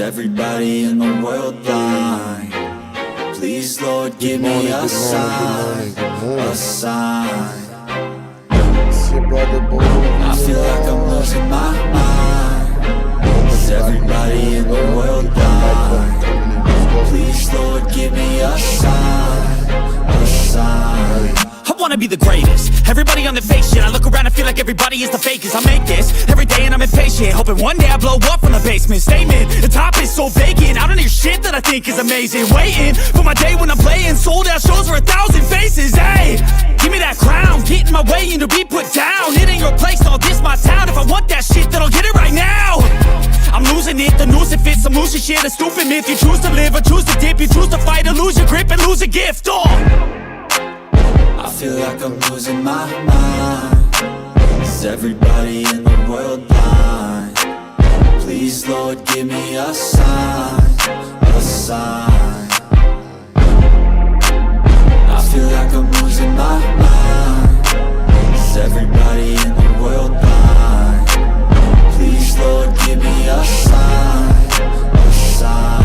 everybody in the world blind? Please, Lord, give me a sign, a sign. I feel like I'm losing my mind. Is everybody in the world blind? Please, Lord, give me a sign, a sign. I wanna be the greatest. Everybody on the fake shit. I look around and feel like everybody is the fakest. I make this every day and I'm impatient, hoping one day I blow up from the basement. Statement, the top is so vacant. I don't hear shit that I think is amazing. Waiting for my day when I'm playing sold out shows for 1,000 faces. Hey, give me that crown, get in my way and to be put down. It ain't your place, no, this my town. If I want that shit, then I'll get it right now. I'm losing it, the noose it fits. I'm losing shit, a stupid myth. You choose to live or choose to dip. You choose to fight or lose your grip and lose a gift. I feel like I'm losing my mind. Is everybody in the world blind? Please, Lord, give me a sign, a sign. I feel like I'm losing my mind. Is everybody in the world blind? Please, Lord, give me a sign, a sign.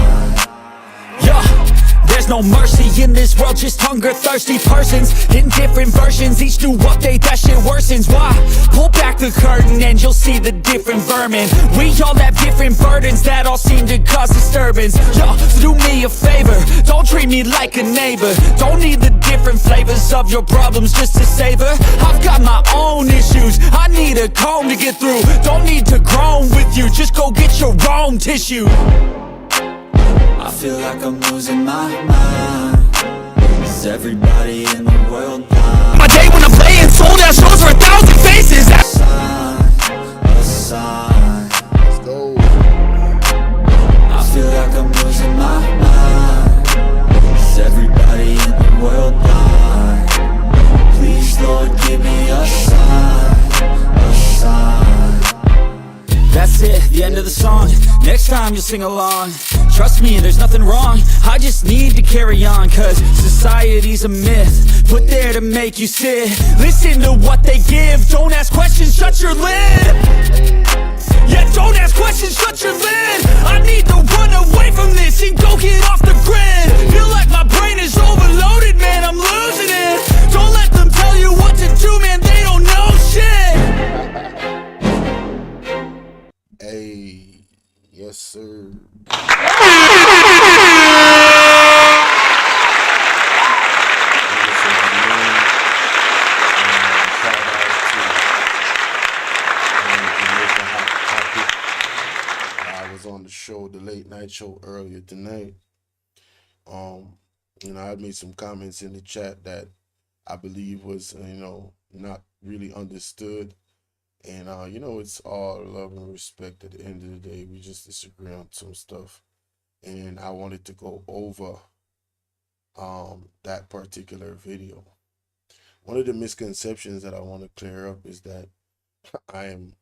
There's no mercy in this world, just hunger-thirsty persons in different versions. Each new update, that shit worsens. Why? Pull back the curtain and you'll see the different vermin. We all have different burdens that all seem to cause disturbance. Yo, so do me a favor, don't treat me like a neighbor. Don't need the different flavors of your problems just to savor. I've got my own issues, I need a comb to get through. Don't need to groan with you, just go get your own tissue. I feel like I'm losing my mind. Is everybody in the world blind? My day when I'm playing sold out shows for 1,000 faces. A sign, a sign. Let's go. I feel like I'm losing my mind. Is everybody in the world blind? Please, Lord, give me a sign, a sign. That's it, the end of the song. Next time you'll sing along. Trust me, there's nothing wrong. I just need to carry on, cause society's a myth put there to make you sit. Listen to what they give. Don't ask questions, shut your lid. Yeah, don't ask questions, shut your lid. I need to run away from this and go get off the grid. Feel like my brain is overloaded, man, I'm losing it. Don't let them tell you what to do, man, they don't know shit. Hey, yes sir. I was on the show, the late night show earlier tonight. I made some comments in the chat that I believe was, not really understood. And, it's all love and respect at the end of the day. We just disagree on some stuff. And I wanted to go over that particular video. One of the misconceptions that I want to clear up is that I am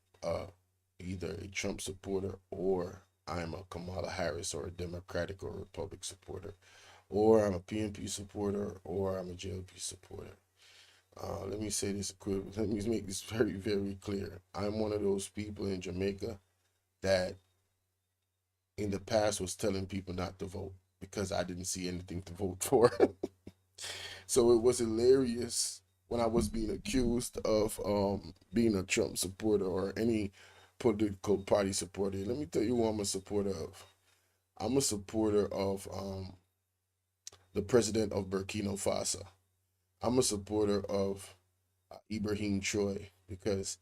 either a Trump supporter or I'm a Kamala Harris or a Democratic or Republican supporter, or I'm a PNP supporter or I'm a JLP supporter. Let me say this equivalent. Let me make this very, very clear. I'm one of those people in Jamaica that in the past was telling people not to vote because I didn't see anything to vote for. So it was hilarious when I was being accused of being a Trump supporter or any political party supporter. Let me tell you who I'm a supporter of. I'm a supporter of the president of Burkina Faso. I'm a supporter of Ibrahim Troy because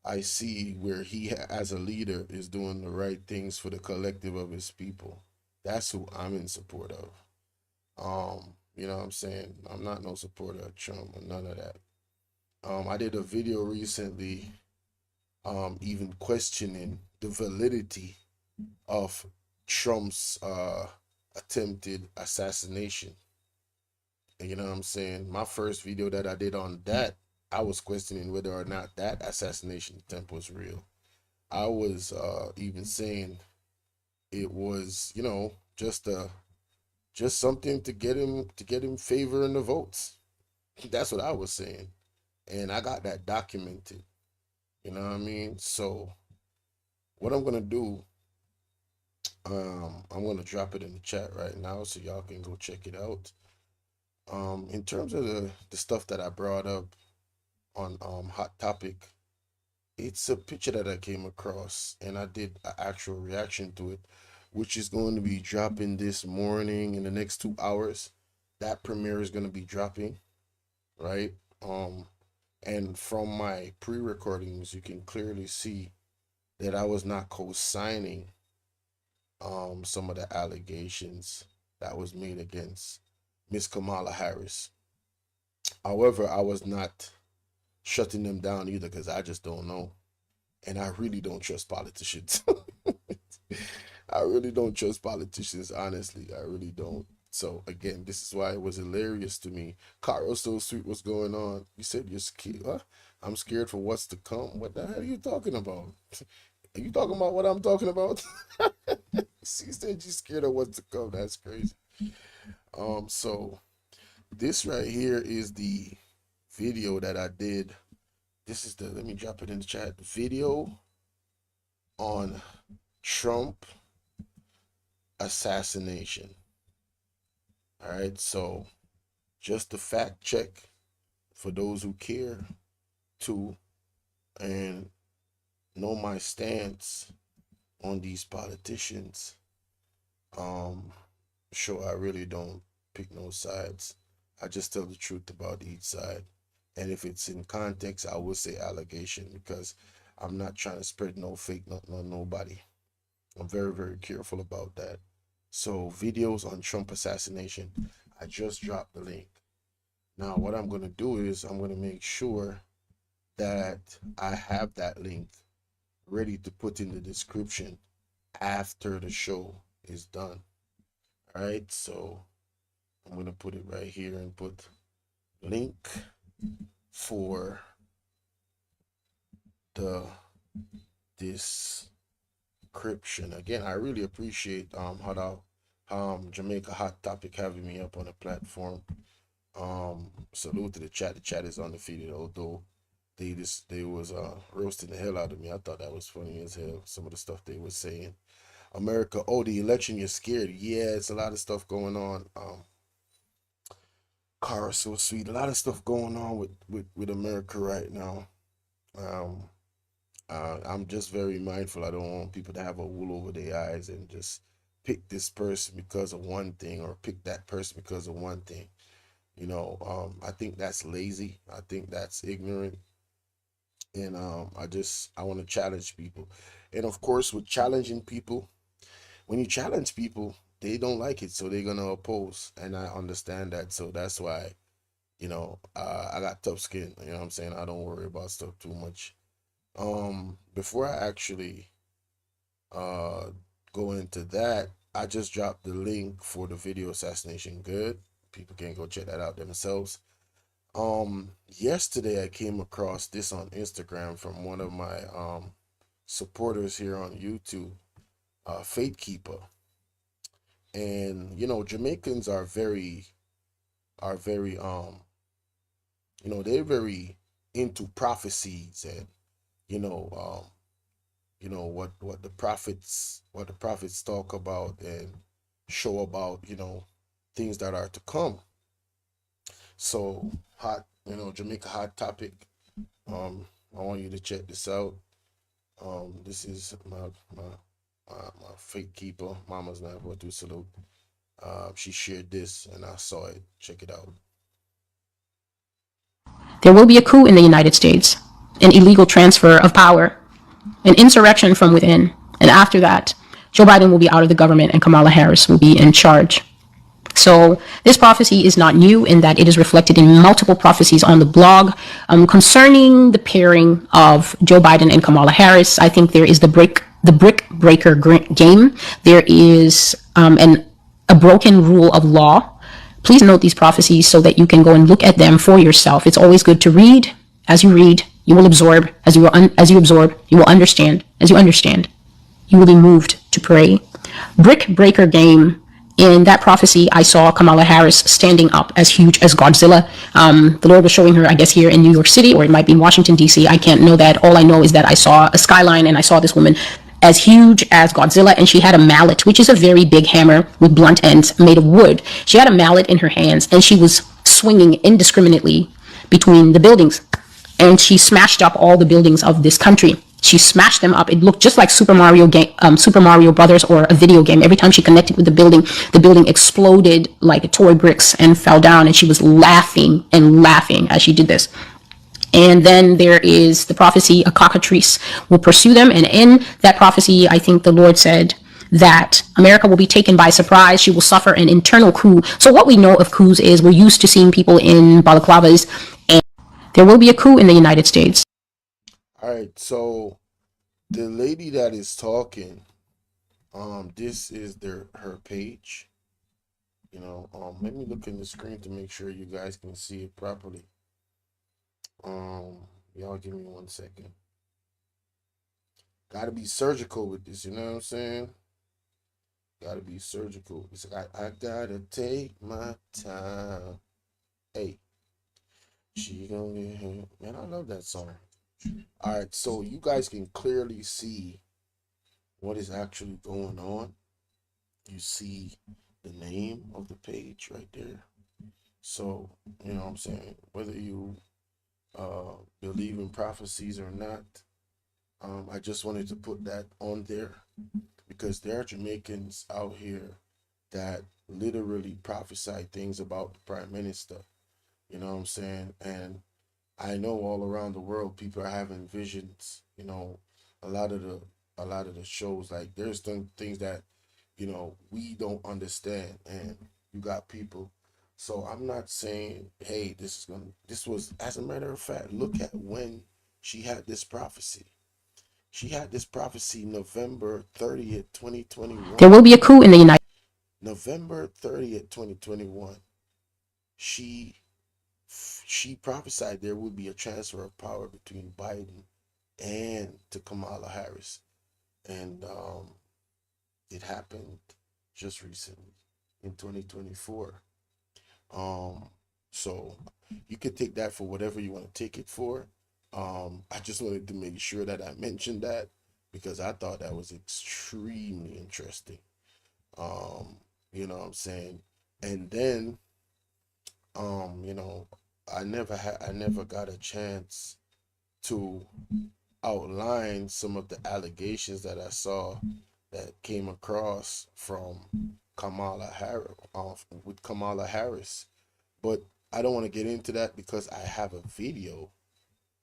I see where he, as a leader, is doing the right things for the collective of his people. That's who I'm in support of. You know what I'm saying? I'm not no supporter of Trump or none of that. I did a video recently, even questioning the validity of Trump's attempted assassination. You know what I'm saying? My first video that I did on that, I was questioning whether or not that assassination attempt was real. I was even saying it was, just something to get him favor in the votes. That's what I was saying. And I got that documented. You know what I mean? So what I'm gonna do, I'm gonna drop it in the chat right now so y'all can go check it out. In terms of the stuff that I brought up on Hot Topic, it's a picture that I came across and I did an actual reaction to it, which is going to be dropping this morning in the next 2 hours. That premiere is going to be dropping, right? And from my pre-recordings, you can clearly see that I was not co-signing some of the allegations that was made against Miss Kamala Harris. However, I was not shutting them down either because I just don't know. And I really don't trust politicians. I really don't trust politicians, honestly. I really don't. So again, this is why it was hilarious to me. Carl So Sweet, what's going on? You said you're scared. Huh? I'm scared for what's to come. What the hell are you talking about? Are you talking about what I'm talking about? She said you're scared of what's to come. That's crazy. So this right here is the video that I did. This is the, let me drop it in the chat, video on Trump assassination. All right, so just a fact check for those who care to and know my stance on these politicians. Sure, I really don't pick no sides. I just tell the truth about each side. And if it's in context, I will say allegation because I'm not trying to spread no fake nothing on nobody. I'm very, very careful about that. So videos on Trump assassination, I just dropped the link. Now what I'm going to do is I'm going to make sure that I have that link ready to put in the description after the show is done. All right, so I'm going to put it right here and put link for the description. Again, I really appreciate Jamaica Hot Topic having me up on the platform. Salute to the chat. The chat is undefeated, although they was roasting the hell out of me. I thought that was funny as hell, some of the stuff they were saying. America, oh, the election, you're scared. Yeah, it's a lot of stuff going on. Cara So Sweet, a lot of stuff going on with America right now. I'm just very mindful. I don't want people to have a wool over their eyes and just pick this person because of one thing or pick that person because of one thing. You know, I think that's lazy. I think that's ignorant. And I want to challenge people. And of course, with challenging people, when you challenge people, they don't like it, so they're gonna oppose, and I understand that. So that's why, you know, I got tough skin. You know what I'm saying? I don't worry about stuff too much. Before I actually go into that, I just dropped the link for the video assassination. Good, people can go check that out themselves. Yesterday I came across this on Instagram from one of my supporters here on YouTube, Faith Keeper. And you know, Jamaicans are very you know, they're very into prophecies and you know what the prophets talk about and show about, you know, things that are to come. So Jamaica Hot Topic, I want you to check this out. This is my Faith Keeper, Mama's 942 salute. She shared this and I saw it. Check it out. There will be a coup in the United States, an illegal transfer of power, an insurrection from within. And after that, Joe Biden will be out of the government and Kamala Harris will be in charge. So this prophecy is not new in that it is reflected in multiple prophecies on the blog concerning the pairing of Joe Biden and Kamala Harris. I think there is the brick breaker game. There is a broken rule of law. Please note these prophecies so that you can go and look at them for yourself. It's always good to read. As you read, you will absorb. As you absorb, you will understand. As you understand, you will be moved to pray. Brick breaker game. In that prophecy, I saw Kamala Harris standing up as huge as Godzilla. The Lord was showing her, I guess, here in New York City, or it might be in Washington, D.C. I can't know that. All I know is that I saw a skyline and I saw this woman as huge as Godzilla, and she had a mallet, which is a very big hammer with blunt ends made of wood. She had a mallet in her hands, and she was swinging indiscriminately between the buildings. And she smashed up all the buildings of this country. She smashed them up. It looked just like Super Mario Brothers, or a video game. Every time she connected with the building exploded like toy bricks and fell down. And she was laughing and laughing as she did this. And then there is the prophecy, a cockatrice will pursue them. And in that prophecy, I think the Lord said that America will be taken by surprise. She will suffer an internal coup. So what we know of coups is we're used to seeing people in balaclavas, and there will be a coup in the United States. All right, so the lady that is talking, this is her page. Let me look in the screen to make sure you guys can see it properly. Y'all give me 1 second. Gotta be surgical with this, you know what I'm saying? Gotta be surgical. It's like I gotta take my time. Hey, she gonna get here. Man, I love that song. All right, so you guys can clearly see what is actually going on. You see the name of the page right there. So, you know what I'm saying? Whether you believe in prophecies or not, I just wanted to put that on there because there are Jamaicans out here that literally prophesy things about the prime minister. You know what I'm saying? And I know all around the world people are having visions. A lot of the shows, like there's things that we don't understand, and you got people. So I'm not saying, hey, this was, as a matter of fact, look at when she had this prophecy. She had this prophecy November 30th, 2021. There will be a coup in the United November 30th, 2021. She prophesied there would be a transfer of power between Biden and to Kamala Harris. And it happened just recently in 2024. So you could take that for whatever you want to take it for. I just wanted to make sure that I mentioned that because I thought that was extremely interesting. You know what I'm saying? And then, I never got a chance to outline some of the allegations that I saw that came across from Kamala Harris, with Kamala Harris. But I don't want to get into that because I have a video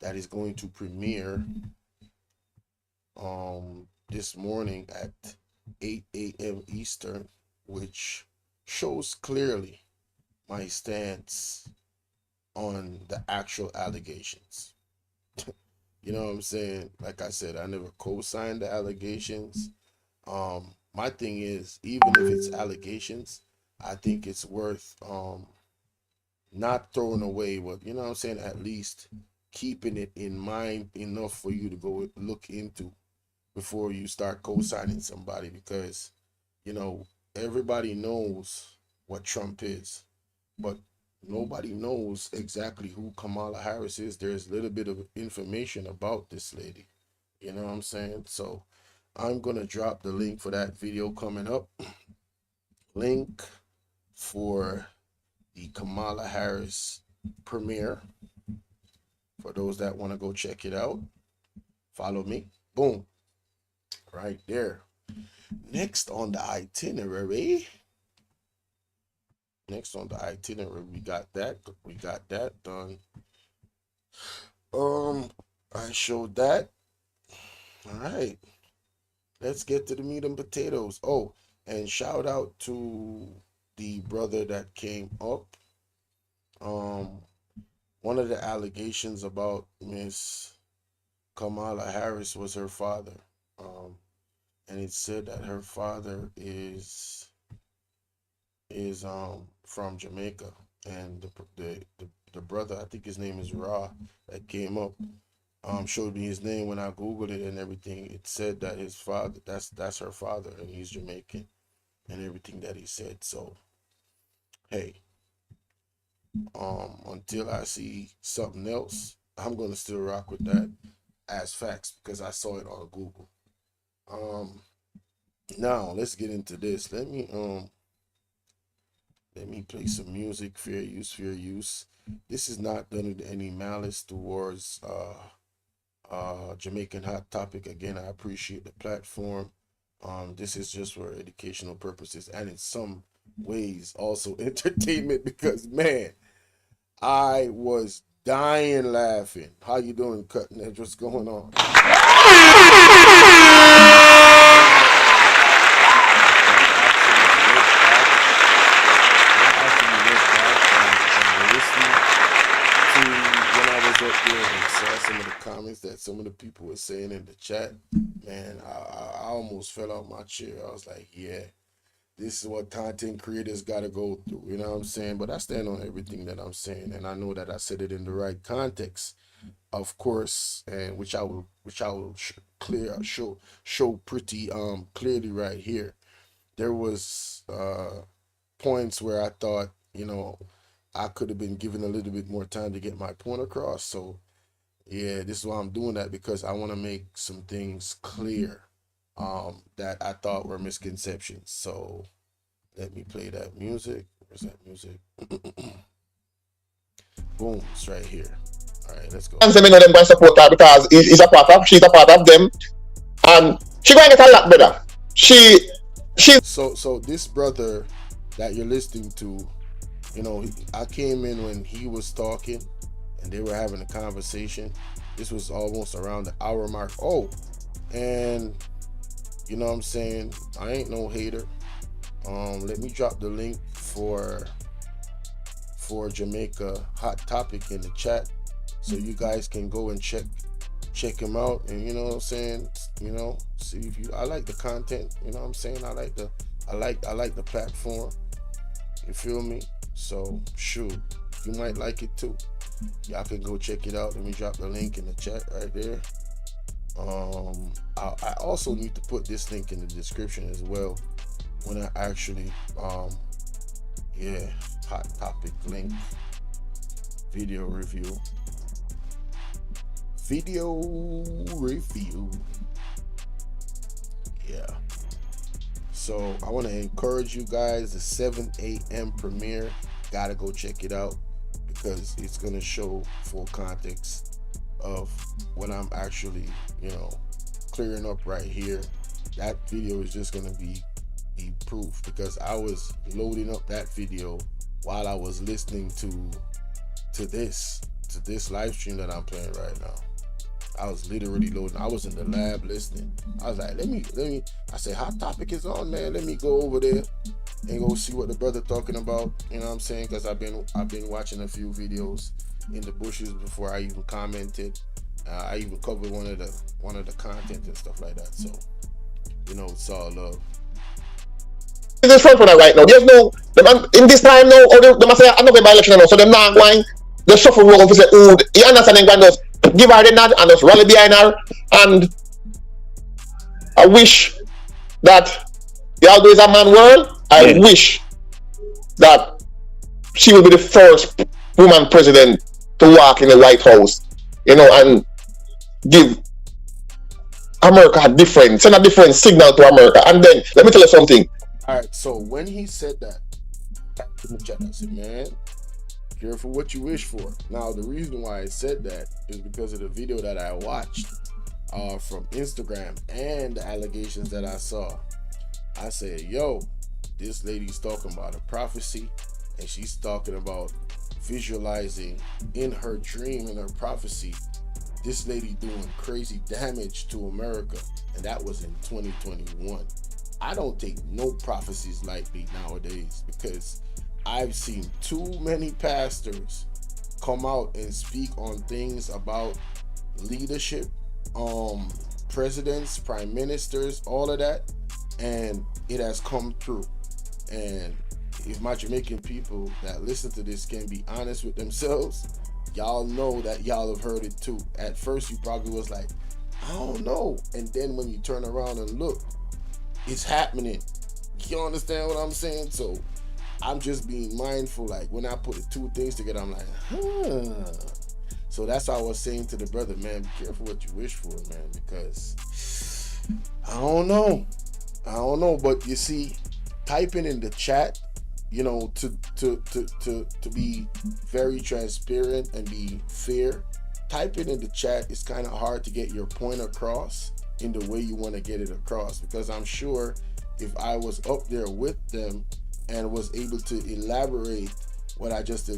that is going to premiere this morning at 8 a.m. Eastern, which shows clearly my stance on the actual allegations. You know what I'm saying? Like I said, I never co-signed the allegations. My thing is, even if it's allegations, I think it's worth not throwing away what, you know what I'm saying, at least keeping it in mind enough for you to go look into before you start co-signing somebody, because everybody knows what Trump is, but nobody knows exactly who Kamala Harris is. There's a little bit of information about this lady. You know what I'm saying? So I'm going to drop the link for that video coming up. Link for the Kamala Harris premiere for those that want to go check it out. Follow me. Boom. Right there. Next on the itinerary. We got that done. I showed that. All right. Let's get to the meat and potatoes. Oh, and shout out to the brother that came up. One of the allegations about Miss Kamala Harris was her father. And it said that her father is from Jamaica, and the brother, I think his name is Ra, that came up, showed me his name when I googled it and everything. It said that his father, that's her father, and he's Jamaican, and everything that he said. So hey, until I see something else, I'm gonna still rock with that as facts because I saw it on Google. Now let's get into this. Let me play some music. Fair use, fair use. This is not done with any malice towards Jamaican Hot Topic. Again, I appreciate the platform. This is just for educational purposes and in some ways also entertainment, because man, I was dying laughing. How you doing, Cutting Edge? What's going on? Some of the comments that some of the people were saying in the chat, man, I almost fell out my chair. I was like, yeah, this is what content creators got to go through. You know what I'm saying? But I stand on everything that I'm saying, and I know that I said it in the right context, of course, and which I will show pretty clearly right here. There was points where I thought, you know, I could have been given a little bit more time to get my point across. So yeah, this is why I'm doing that, because I want to make some things clear that I thought were misconceptions. So let me play that music. Where's that music? Boom, it's right here. All right, let's go. And them going to support her because she's a part of them, and she going to get a lot better. So this brother that you're listening to, you know, I came in when he was talking and they were having a conversation. This was almost around the hour mark. Oh, and you know what I'm saying, I ain't no hater. Let me drop the link for Jamaica Hot Topic in the chat, so you guys can go and check him out. And you know what I'm saying, you know, see if you, I like the content, you know what I'm saying, I like the platform, you feel me? So shoot, you might like it too. Y'all can go check it out. Let me drop the link in the chat right there. I also need to put this link in the description as well when I actually Hot Topic link, video review. Yeah. So I want to encourage you guys, the 7 a.m. premiere, gotta go check it out, because it's gonna show full context of what I'm actually, you know, clearing up right here. That video is just gonna be proof, because I was loading up that video while I was listening to this live stream that I'm playing right now. I was literally loading. I was in the lab listening. I was like, let me. I said, Hot Topic is on, man. Let me go over there and go see what the brother talking about. You know what I'm saying? Because I've been watching a few videos in the bushes before I even commented. I even covered one of the content and stuff like that. So, you know, it's all love. This front runner right now. There's no in this time now. Or they must say I'm not going by election now, so they're not going. The shuffle roll to say, "Oh, you understand?" And just give her the nod and just rally behind her. And I wish that although it's a man world, I wish that she will be the first woman president to walk in the White House, you know, and give America send a different signal to America. And then let me tell you something. All right, so when he said that in the chat, I said, man, careful what you wish for. Now, the reason why I said that is because of the video that I watched from Instagram and the allegations that I saw. I said, yo, this lady's talking about a prophecy, and she's talking about visualizing in her dream, in her prophecy, this lady doing crazy damage to America, and that was in 2021. I don't take no prophecies lightly nowadays, because I've seen too many pastors come out and speak on things about leadership, presidents, prime ministers, all of that, and it has come through. And if my Jamaican people that listen to this can be honest with themselves, y'all know that y'all have heard it too. At first you probably was like, I don't know, and then when you turn around and look, it's happening. You understand what I'm saying? So I'm just being mindful, like when I put the two things together, I'm like, huh. So that's why I was saying to the brother, man, be careful what you wish for, man, because I don't know. But you see, typing in the chat, to be very transparent and be fair, typing in the chat is kind of hard to get your point across in the way you want to get it across. Because I'm sure if I was up there with them and was able to elaborate what I just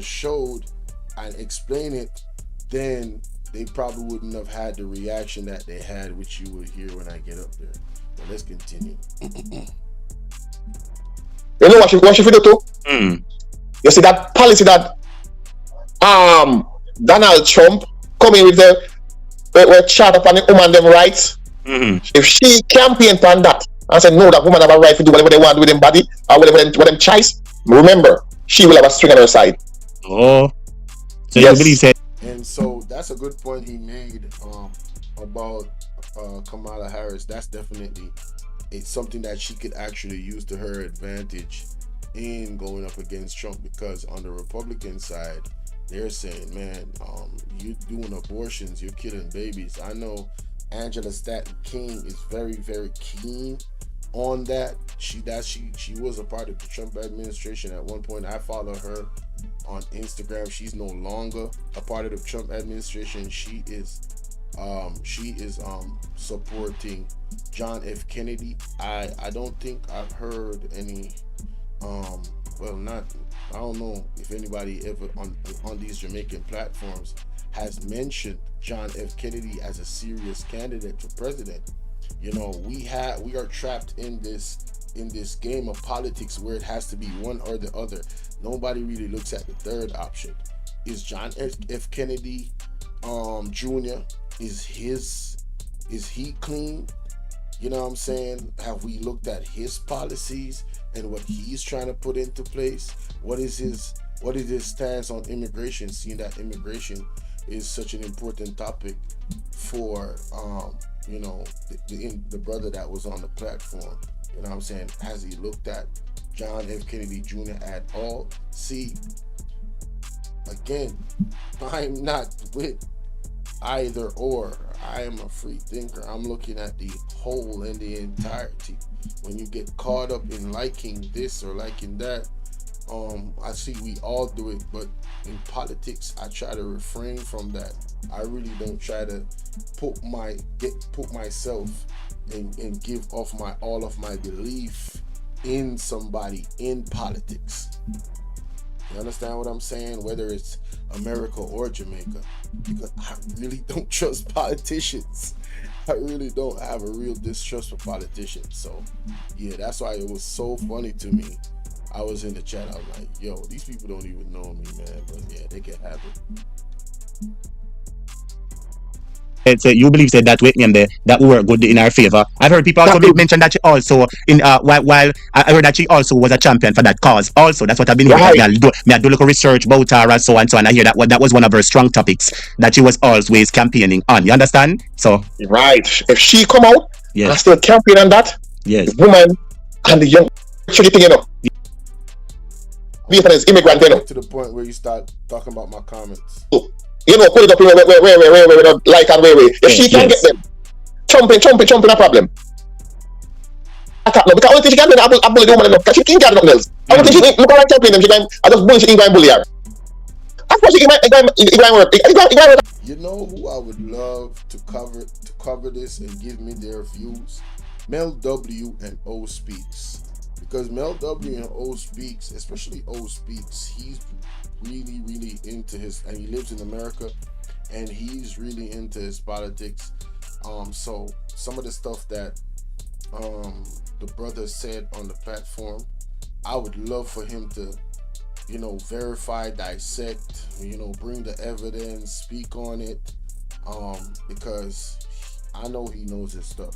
showed and explain it, then they probably wouldn't have had the reaction that they had, which you would hear when I get up there. But let's continue. You know what she do too? You see that policy that Donald Trump coming with the chart upon the woman them rights. If she campaigned on that and said no, that woman have a right to do whatever they want with them body or whatever them choice, remember, she will have a string on her side. Oh, so yes. You believe that? And so that's a good point he made about Kamala Harris. That's definitely something that she could actually use to her advantage in going up against Trump, because on the Republican side, they're saying, man, you're doing abortions, you're killing babies. I know Angela Stanton King is very, very keen on that. She was a part of the Trump administration at one point. I follow her on Instagram. She's no longer a part of the Trump administration. She is supporting John F. Kennedy. I don't think I've heard any I don't know if anybody ever on these Jamaican platforms has mentioned John F. Kennedy as a serious candidate for president. You know, we are trapped in this game of politics where it has to be one or the other. Nobody really looks at the third option. Is John F. Kennedy Jr. is he clean? You know what I'm saying? Have we looked at his policies and what he's trying to put into place? What is his stance on immigration, seeing that immigration is such an important topic for the brother that was on the platform? You know what I'm saying? Has he looked at John F. Kennedy Jr. at all? See, again, I'm not with either or. I am a free thinker. I'm looking at the whole and the entirety. When you get caught up in liking this or liking that, I see we all do it, but in politics I try to refrain from that. I really don't try to put myself and give off all of my belief in somebody in politics. You understand what I'm saying? Whether it's America or Jamaica, because I really don't trust politicians. I really don't have a real distrust for politicians. So yeah, that's why it was so funny to me. I was in the chat, I was like, yo, these people don't even know me, man. But yeah, they can have it. So you believe that way that work good in our favor. I've heard people also mention that she also while I heard that she also was a champion for that cause. Also, that's what I've been hearing. Right. I do look research about her and so on. And I hear that was one of her strong topics that she was always campaigning on. You understand? So right. If she come out, yes, and still campaign on that, yes, the woman and the young thing, be for this immigrant, to the point where you start talking about my comments. Put it up where like and where. If she can get them, chomping, no problem. Because only thing she can do is I bully the woman enough, because she can't get nothing else. Only thing she can, look at her champion them, I just bully, she can go and bully her. That's why she can work. You know who I would love to cover this and give me their views? Mel W and O Speaks. Because Mel W and O Speaks, especially O Speaks, he's really, really into and he lives in America, and he's really into his politics. So some of the stuff that the brother said on the platform, I would love for him to, verify, dissect, bring the evidence, speak on it, because I know he knows his stuff.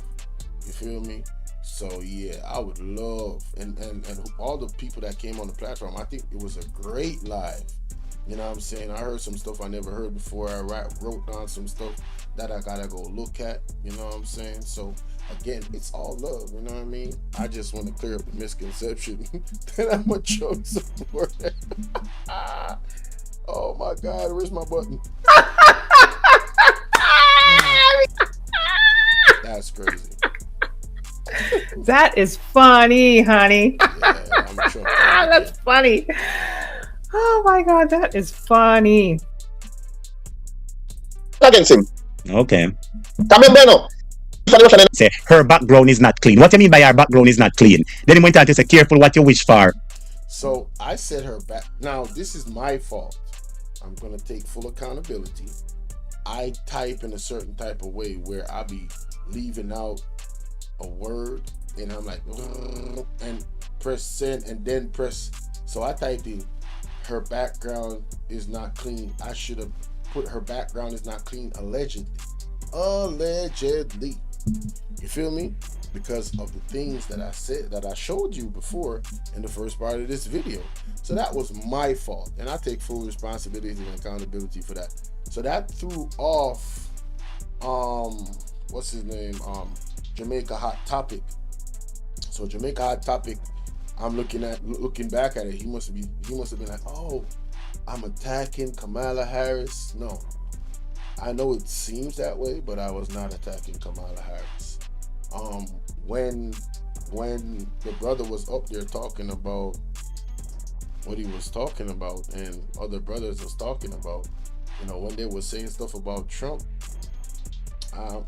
You feel me? So yeah, I would love, and all the people that came on the platform, I think it was a great live. You know what I'm saying? I heard some stuff I never heard before. I wrote down some stuff that I gotta go look at. You know what I'm saying? So again, it's all love. You know what I mean? I just want to clear up the misconception that I'm a Trump supporter. Oh my God, where's my button? That's crazy. That is funny, honey. Yeah, I'm Trump. That's funny. Oh my God, that is funny. Against him. Okay. Camembeno. Say her background is not clean. What do you mean by her background is not clean? Then he went on to say, careful what you wish for. So I said her back. Now this is my fault. I'm gonna take full accountability. I type in a certain type of way where I be leaving out a word, and I'm like, and press send, and then press. So I typed in, her background is not clean. I should have put her background is not clean allegedly. Allegedly. You feel me? Because of the things that I said, that I showed you before in the first part of this video. So that was my fault, and I take full responsibility and accountability for that. So that threw off what's his name, Jamaica Hot Topic. So Jamaica Hot Topic, I'm looking back at it, he must have been like, oh, I'm attacking Kamala Harris. No, I know it seems that way, but I was not attacking Kamala Harris. When the brother was up there talking about what he was talking about, and other brothers was talking about, you know, when they were saying stuff about Trump,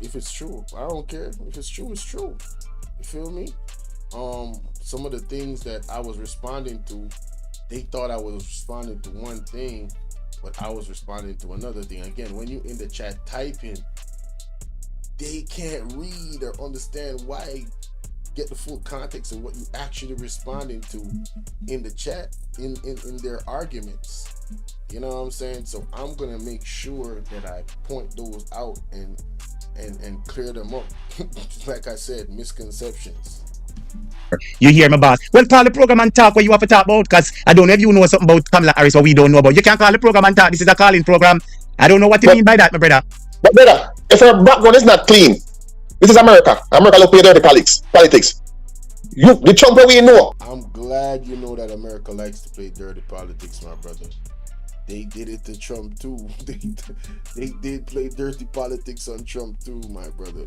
if it's true, I don't care. If it's true, it's true. You feel me? Some of the things that I was responding to, they thought I was responding to one thing, but I was responding to another thing. Again, when you in the chat typing, they can't read or understand why, get the full context of what you actually responding to in the chat, in their arguments. You know what I'm saying? So I'm gonna make sure that I point those out and clear them up. Like I said, misconceptions. You hear me, boss? Well, call the program and talk what you have to talk about, because I don't know if you know something about Kamala Harris or we don't know about. You can call the program and talk. This is a calling program. I don't know what you mean by that, my brother. But brother, if her background is not clean, this is America. America will play dirty politics. You, the Trump we know. I'm glad you know that America likes to play dirty politics, my brother. They did it to Trump too. They did play dirty politics on Trump too, my brother.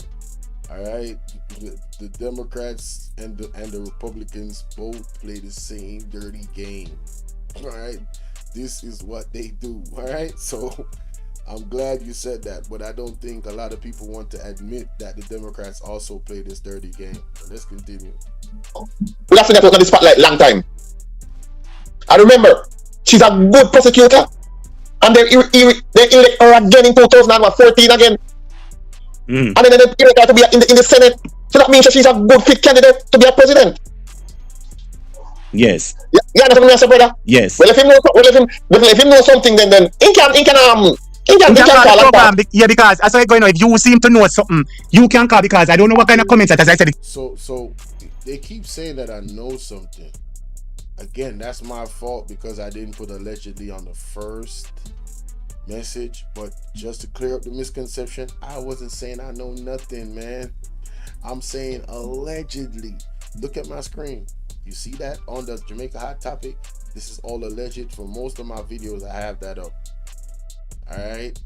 All right, the Democrats and the Republicans both play the same dirty game. All right, this is what they do. All right, so I'm glad you said that, but I don't think a lot of people want to admit that the Democrats also play this dirty game. But let's continue. We have to get on the spotlight long time. I remember she's a good prosecutor, and they elect her again in 2014 again. And then they elect her to be in the Senate. So that means that she's a good fit candidate to be a president. Yes. You understand what I say, brother? Yes. Well, if him know something, then he can call program. Yeah, because as I go, if you seem to know something, you can call, because I don't know what kind of comments that, as I said. So they keep saying that I know something. Again, that's my fault because I didn't put allegedly on the first message. But just to clear up the misconception, I wasn't saying I know nothing, man. I'm saying allegedly. Look at my screen. You see that on the Jamaica Hot Topic? This is all alleged. For most of my videos, I have that up. All right,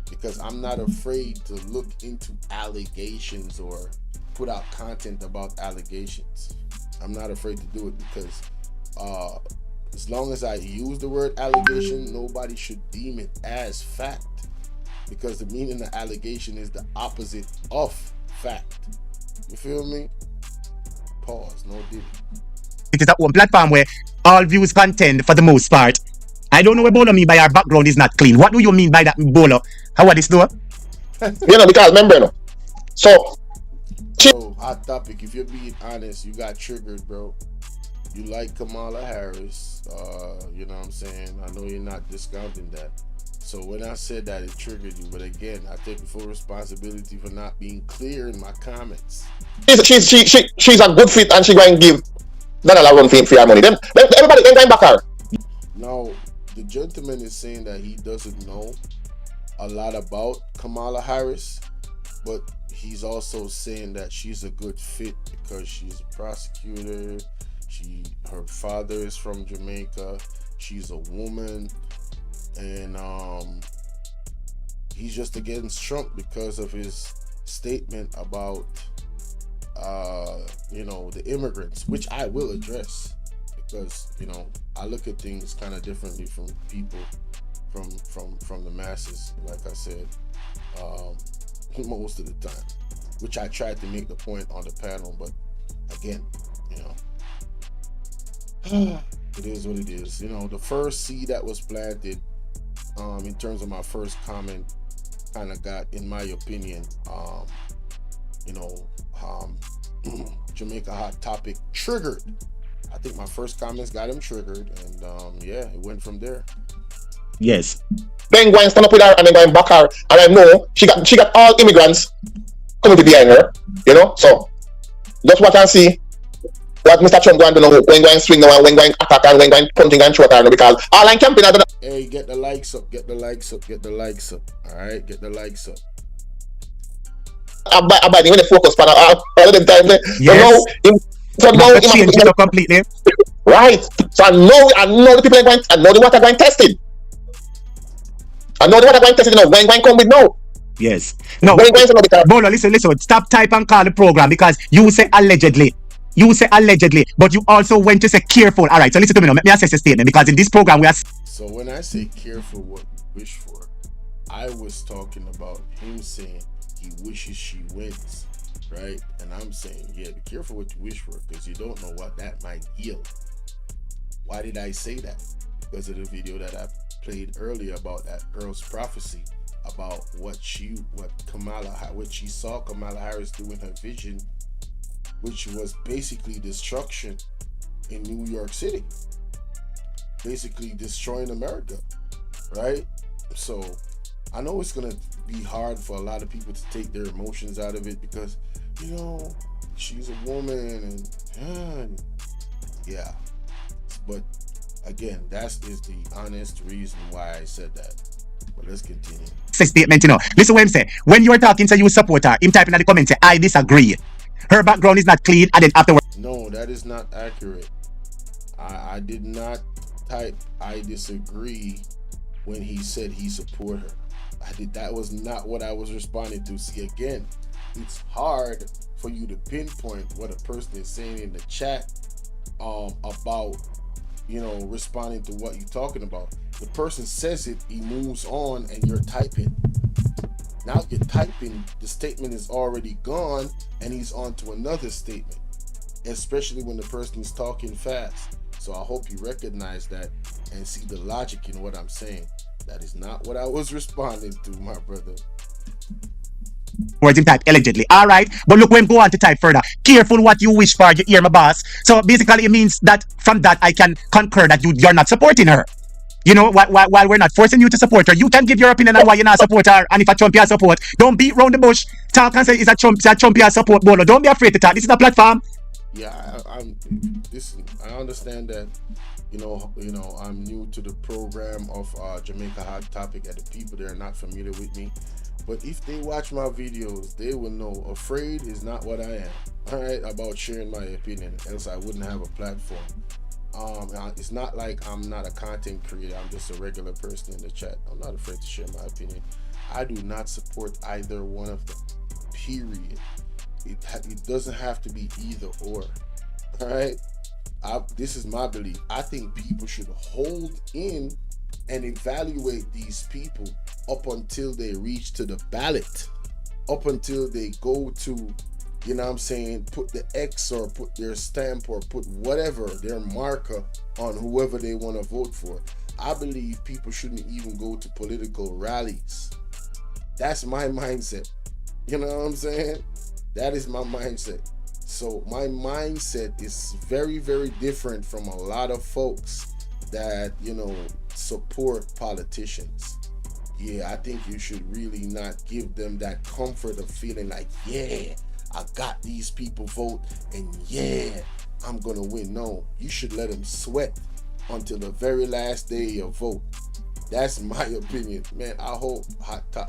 because I'm not afraid to look into allegations or put out content about allegations. I'm not afraid to do it because as long as I use the word allegation, nobody should deem it as fact, because the meaning of allegation is the opposite of fact. You feel me? Pause. No diddy. It is a one platform where all views contend for the most part. I don't know what Bolo mean by our background is not clean. What do you mean by that, Bolo? How are this do? Because remember, so hot topic. If you're being honest, you got triggered, bro. You like Kamala Harris. You know what I'm saying? I know you're not discounting that. So when I said that, it triggered you. But again, I take full responsibility for not being clear in my comments. She's a good fit, and she going to give that a run for her money. Then everybody can go back her. Now, the gentleman is saying that he doesn't know a lot about Kamala Harris, but he's also saying that she's a good fit because she's a prosecutor. Her father is from Jamaica. She's a woman, and he's just against Trump because of his statement about the immigrants, which I will address because I look at things kind of differently from people from the masses. Like I said, most of the time, which I tried to make the point on the panel, but again, it is what it is. The first seed that was planted, in terms of my first comment, kind of got, in my opinion, Jamaica Hot Topic triggered. I think my first comments got him triggered, and it went from there. Yes. Then go and stand up with her and then go and back her. And I know she got all immigrants coming behind her, So just watch and see what Mr. Trump going to do when going swing now and when going attack and when going punching and short her, because all I'm camping out. Hey, get the likes up, get the likes up, get the likes up. Alright, get the likes up. Abiding when they focus for all of them time. Yes. So now he changed it up completely. Right. So I know the people are going, I know the water going tested. I know the water going tested, when going come with no. Yes. No. When going come with Bolo, listen. Stop type and call the program, because you say allegedly. You say allegedly, but you also went to say careful. All right, so listen to me now. Let me assess the statement, because in this program we are. So when I say careful what you wish for, I was talking about him saying he wishes she wins, right? And I'm saying, be careful what you wish for, because you don't know what that might yield. Why did I say that? Because of the video that I played earlier about that girl's prophecy, about what she saw Kamala Harris do in her vision, which was basically destruction in New York City, basically destroying America, right? So I know it's gonna be hard for a lot of people to take their emotions out of it, because she's a woman and but again, that is the honest reason why I said that. But let's continue. Statement, listen what him say. When you are talking to you support her, him typing in the comments say, I disagree. Her background is not clean, and then afterwards. No, that is not accurate. I did not type I disagree when he said he support her. That was not what I was responding to. See, again, it's hard for you to pinpoint what a person is saying in the chat about responding to what you're talking about. The person says it, he moves on, and you're typing. Now you're typing, the statement is already gone, and he's on to another statement, especially when the person is talking fast. So I hope you recognize that and see the logic in what I'm saying. That is not what I was responding to, my brother. Words him type allegedly. All right, but look when go on to type further. Careful what you wish for, you hear my boss. So basically it means that from that I can concur that you're not supporting her. While we're not forcing you to support her, you can give your opinion on why you're not support her. And if a Trump you support, don't beat round the bush. Talk and say it's a Trump you support. Bolo, don't be afraid to talk. This is a platform. Yeah, I understand that. I'm new to the program of Jamaica Hot Topic, and the people that are not familiar with me. But if they watch my videos, they will know afraid is not what I am. All right, about sharing my opinion, else I wouldn't have a platform. It's not like I'm not a content creator. I'm just a regular person in the chat. I'm not afraid to share my opinion. I do not support either one of them. Period. It doesn't have to be either or. All right. This is my belief. I think people should hold in and evaluate these people up until they reach to the ballot, up until they go to, put the X or put their stamp or put whatever, their marker on whoever they want to vote for. I believe people shouldn't even go to political rallies. That's my mindset. You know what I'm saying? That is my mindset. So my mindset is very, very different from a lot of folks that, support politicians. Yeah, I think you should really not give them that comfort of feeling like, yeah, I got these people vote and yeah, I'm gonna win. No, you should let them sweat until the very last day of vote. That's my opinion, man. I hope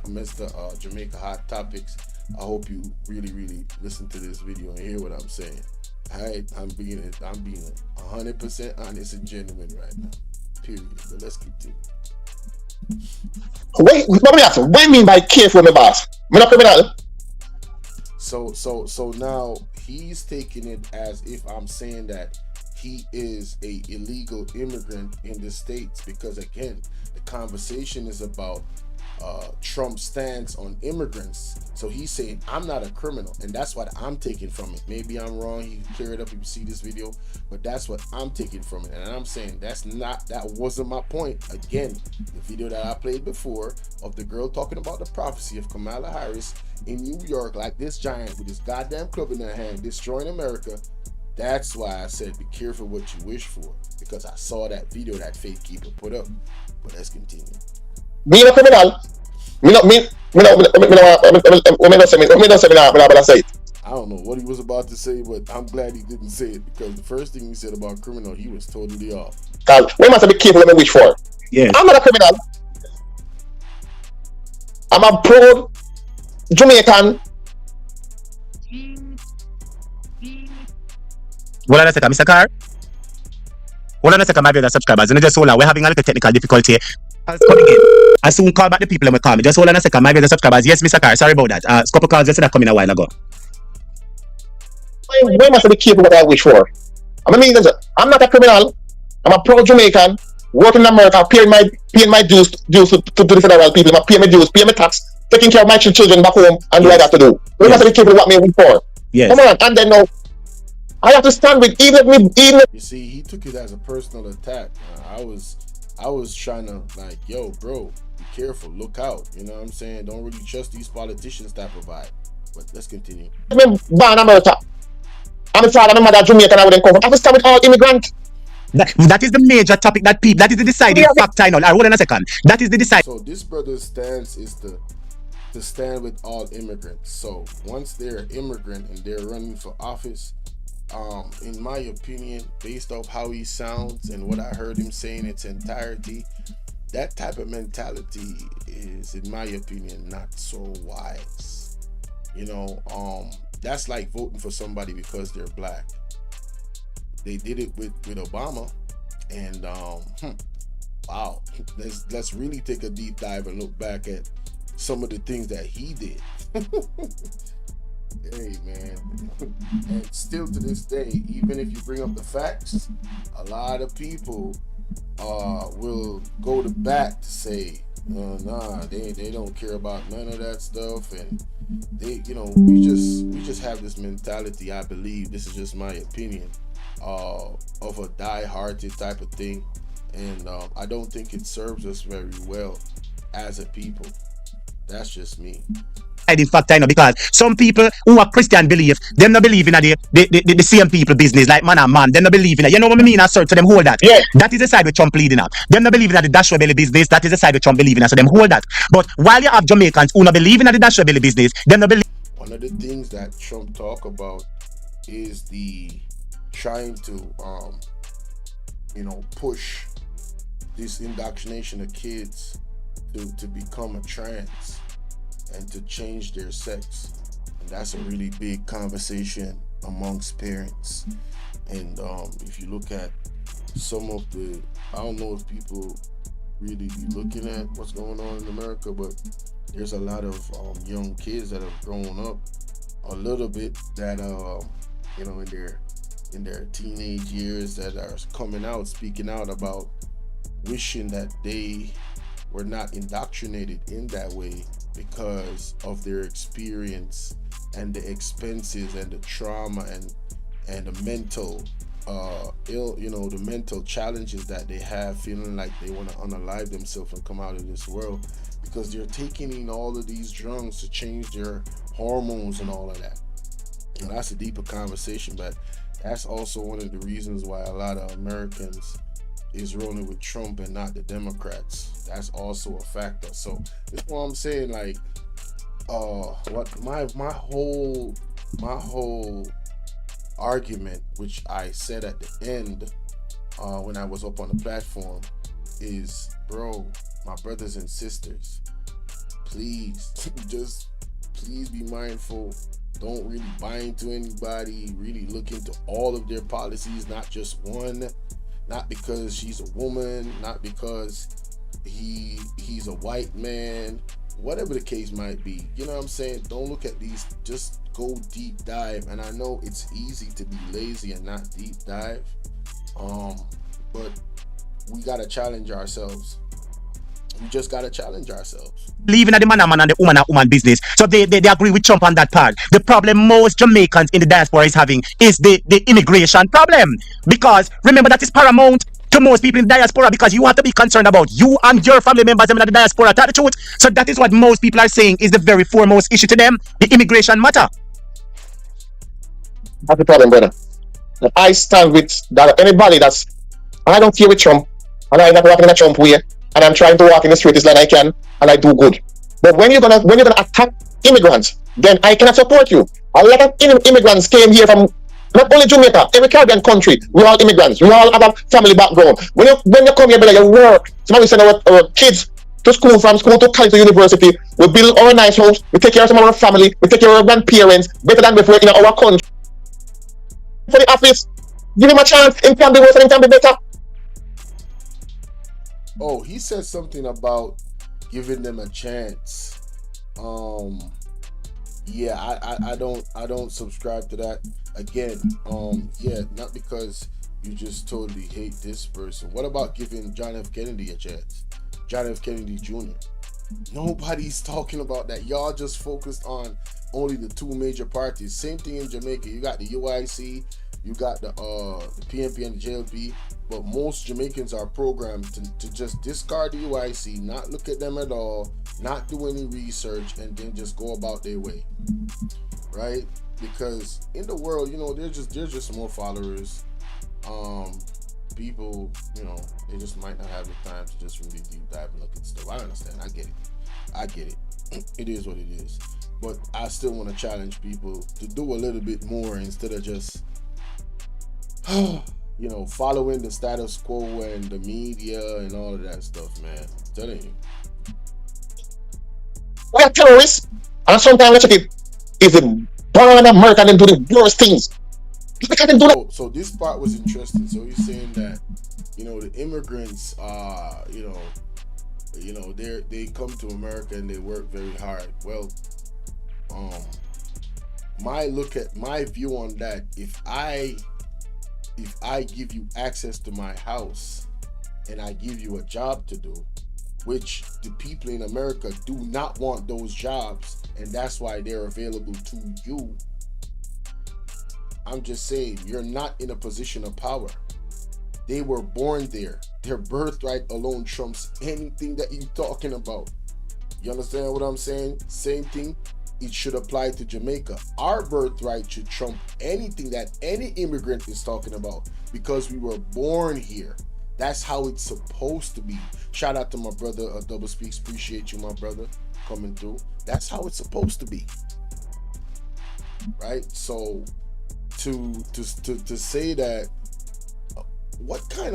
Mr. Jamaica Hot Topics, I hope you really, really listen to this video and hear what I'm saying. All right, I'm being 100% honest and genuine right now. Period. But let's continue. Wait, let me ask you, what do you mean by careful, my boss? I'm not criminal. So now he's taking it as if I'm saying that he is a illegal immigrant in the States, because again, the conversation is about Trump's stance on immigrants. So he's saying I'm not a criminal, and that's what I'm taking from it. Maybe I'm wrong. He clear it up if you see this video, but that's what I'm taking from it. And I'm saying that wasn't my point. Again, the video that I played before of the girl talking about the prophecy of Kamala Harris in New York, like this giant with this goddamn club in her hand, destroying America. That's why I said be careful what you wish for, because I saw that video that Faith Keeper put up. But let's continue. Being a criminal, me not say it. I don't know what he was about to say, but I'm glad he didn't say it, because the first thing he said about criminal, he was totally off. Because we must be careful what we wish for. Yes. I'm not a criminal. I'm a proud Jamaican. Hold on a second, Mr. Carr. Hold on a second, my brother subscribers. Just hold on. We're having a little technical difficulty. Coming in. I soon call back the people when we call me. Just hold on a second, my brother subscribers. Yes, Mr. Carr. Sorry about that. A couple calls just that coming a while ago. We must be careful what I wish for. I'm not a criminal. I'm a proud Jamaican, working in America, paying my dues to the federal people. I'm paying my dues, paying my tax, taking care of my children back home, and do what I got to do. We must be careful what I wish for. Yes. Come on, and then now I have to stand with even. You see, he took it as a personal attack. I was trying to like, yo, bro, be careful, look out. You know what I'm saying? Don't really trust these politicians that provide. But let's continue. I'm born in America. I'm a father, I'm a mother, Jamaican, I wouldn't come from. I have to stand with all immigrants. That is the major topic that people, that is the deciding factor. Hold on a second. That is the deciding. So this brother's stance is to stand with all immigrants. So once they're an immigrant and they're running for office, in my opinion, based off how he sounds and what I heard him say in its entirety, that type of mentality is, in my opinion, not so wise. You know, that's like voting for somebody because they're black. They did it with Obama, and wow, let's really take a deep dive and look back at some of the things that he did. Hey man, and still to this day, even if you bring up the facts, a lot of people will go to bat to say, nah, they don't care about none of that stuff, and they, you know, we just have this mentality. I believe, this is just my opinion, of a die-hearted type of thing, and I don't think it serves us very well as a people. That's just me. In fact, I know, because some people who are Christian believe, them not believe in the same people business, like man and man. Them not believe in it. You know what I mean? I search, so them hold that. Yeah. That is the side with Trump leading up. Them not believe in the Dash Rebellion business. That is the side with Trump believing in, so them hold that. But while you have Jamaicans who not believe in the Dash Rebellion business, them not believe. One of the things that Trump talk about is the trying to push this indoctrination of kids to become a trans and to change their sex. And that's a really big conversation amongst parents. And if you look at some of the, I don't know if people really be looking at what's going on in America, but there's a lot of young kids that have grown up a little bit that in their teenage years that are coming out, speaking out about wishing that they were not indoctrinated in that way because of their experience and the expenses and the trauma and the mental the mental challenges that they have, feeling like they want to unalive themselves and come out of this world because they're taking in all of these drugs to change their hormones and all of that. And that's a deeper conversation, but that's also one of the reasons why a lot of Americans is rolling with Trump and not the Democrats. That's also a factor. So that's what I'm saying, like what my whole argument, which I said at the end when I was up on the platform, is, bro, my brothers and sisters, please please be mindful. Don't really buy into anybody. Really look into all of their policies, not just one. Not because she's a woman, not because he's a white man. whatever the case might be, you know what I'm saying? Don't look at these, just go deep dive. And I know it's easy to be lazy and not deep dive, but we gotta challenge ourselves. We just gotta challenge ourselves. Believing at the man and the woman business. So they agree with Trump on that part. The problem most Jamaicans in the diaspora is having is the immigration problem. Because remember, that is paramount to most people in the diaspora, because you have to be concerned about you and your family members in the diaspora. Tell the truth. So that is what most people are saying is the very foremost issue to them, the immigration matter. That's the problem, brother. And I stand with that. Anybody that's, I don't care with Trump, and I'm not walking in a Trump way, and I'm trying to walk in the straightest line I can, and I do good. But when you're gonna attack immigrants, then I cannot support you. A lot of immigrants came here from not only Jamaica, every Caribbean country. We all immigrants. We all have a family background. When you come here, you work. Somebody send our kids to school, from school to college to university. We build our nice house. We take care of some of our family. We take care of our grandparents better than before in our country. For the office, give him a chance. It can be worse and it can be better. Oh, he said something about giving them a chance. Yeah, I don't subscribe to that. Again, yeah, not because you just totally hate this person. What about giving John F. Kennedy a chance? John F. Kennedy Jr. Nobody's talking about that. Y'all just focused on only the two major parties. Same thing in Jamaica. You got the UIC, you got the PNP and the JLP, but most Jamaicans are programmed to just discard the UIC, not look at them at all, not do any research, and then just go about their way, right? Because in the world, you know, there's just more followers. People, you know, they just might not have the time to just really deep dive and look at stuff. I understand. I get it. It is what it is. But I still want to challenge people to do a little bit more instead of just, you know, following the status quo and the media and all of that stuff, man. I'm telling you. We are terrorists, and sometimes let's check it. If the born American them do the worst things, so this part was interesting. So he's saying that, you know, the immigrants, you know, they come to America and they work very hard. Well, my view on that, if I give you access to my house and I give you a job to do, which the people in America do not want those jobs, and that's why they're available to you. I'm just saying, you're not in a position of power. They were born there. Their birthright alone trumps anything that you're talking about. You understand what I'm saying? Same thing, it should apply to Jamaica. Our birthright should trump anything that any immigrant is talking about, because we were born here. That's how it's supposed to be. Shout out to my brother, Double Speaks. Appreciate you, my brother, coming through. That's how it's supposed to be, right? So to say that, what kind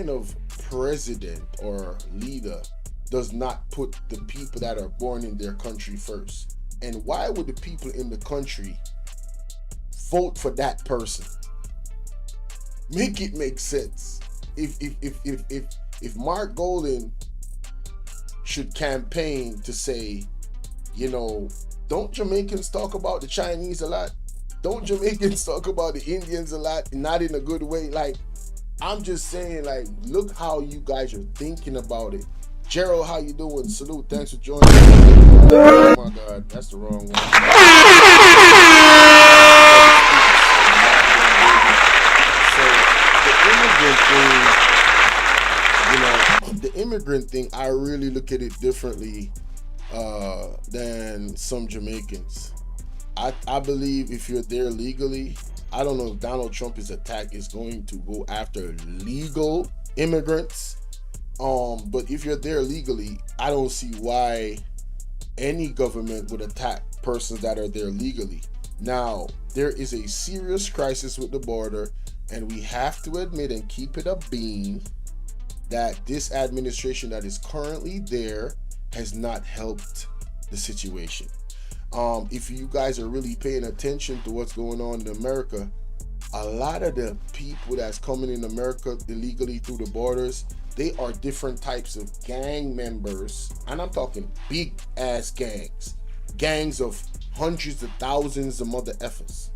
of president or leader does not put the people that are born in their country first? And why would the people in the country vote for that person? Make it make sense. If Mark Golden should campaign to say, you know, don't Jamaicans talk about the Chinese a lot? Don't Jamaicans talk about the Indians a lot? Not in a good way. Like, I'm just saying, like, look how you guys are thinking about it. Gerald, how you doing? Salute. Thanks for joining. Oh my God, that's the wrong one. The immigrant thing, I really look at it differently than some Jamaicans. I believe if you're there legally, I don't know if Donald Trump's attack is going to go after legal immigrants. But if you're there legally, I don't see why any government would attack persons that are there legally. Now, there is a serious crisis with the border, and we have to admit and keep it a beam that this administration that is currently there has not helped the situation. If you guys are really paying attention to what's going on in America, a lot of the people that's coming in America illegally through the borders, They are different types of gang members, and I'm talking big ass gangs of hundreds of thousands of mother effers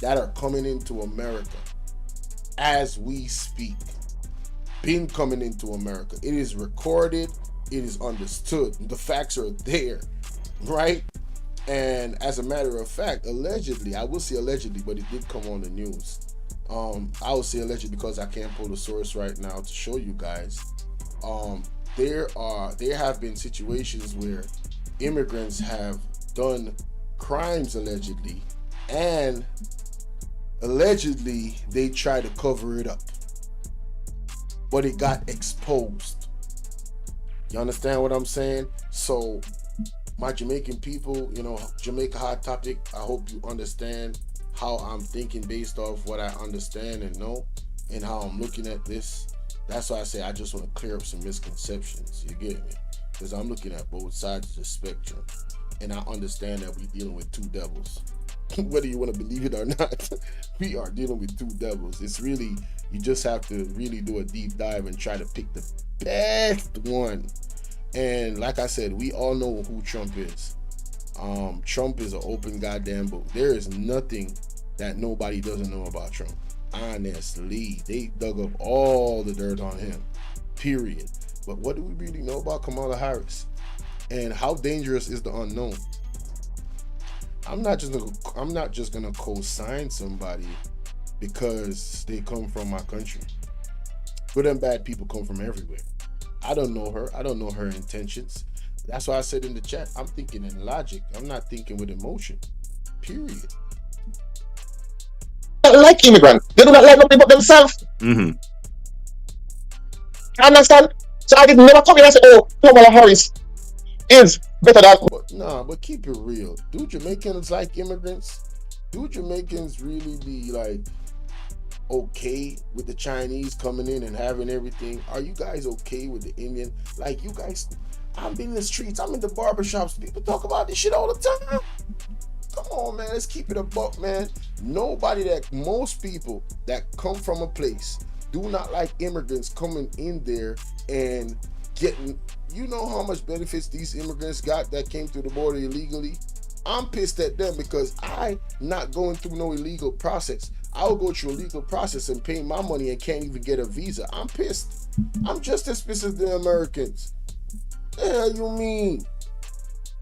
that are coming into America as we speak. Been coming into America. It is recorded, it is understood, the facts are there, right? And as a matter of fact, allegedly, I will say allegedly, but it did come on the news. I will say allegedly because I can't pull the source right now to show you guys. There have been situations where immigrants have done crimes allegedly, and allegedly they try to cover it up, but it got exposed. You understand what I'm saying? So my Jamaican people, Jamaica Hot Topic, I hope you understand how I'm thinking based off what I understand and know and how I'm looking at this. That's why I say I just want to clear up some misconceptions. You get me? Because I'm looking at both sides of the spectrum, and I understand that we're dealing with two devils. Whether you want to believe it or not, we are dealing with two devils. It's really, you just have to really do a deep dive and try to pick the best one. And like I said, we all know who Trump is. Trump is an open goddamn book. There is nothing that nobody doesn't know about Trump. Honestly, they dug up all the dirt on him, period. But what do we really know about Kamala Harris? And how dangerous is the unknown? I'm not just gonna co-sign somebody because they come from my country. Good and bad people come from everywhere. I don't know her. I don't know her intentions. That's why I said in the chat, I'm thinking in logic. I'm not thinking with emotion. Period. Like immigrants. They do not like nobody but themselves. Mm-hmm. Understand? So I did never come in and say, oh, Kamala Harris is better than. But keep it real. Do Jamaicans like immigrants? Do Jamaicans really be like okay with the Chinese coming in and having everything? Are you guys okay with the Indian? Like, you guys, I'm in the streets, I'm in the barbershops, people talk about this shit all the time. Come on, man, let's keep it a buck, man. Most people that come from a place do not like immigrants coming in there and getting, you know how much benefits these immigrants got that came through the border illegally? I'm pissed at them because I'm not going through no illegal process. I'll go through a legal process and pay my money and can't even get a visa. I'm pissed. I'm just as pissed as the Americans. The hell you mean?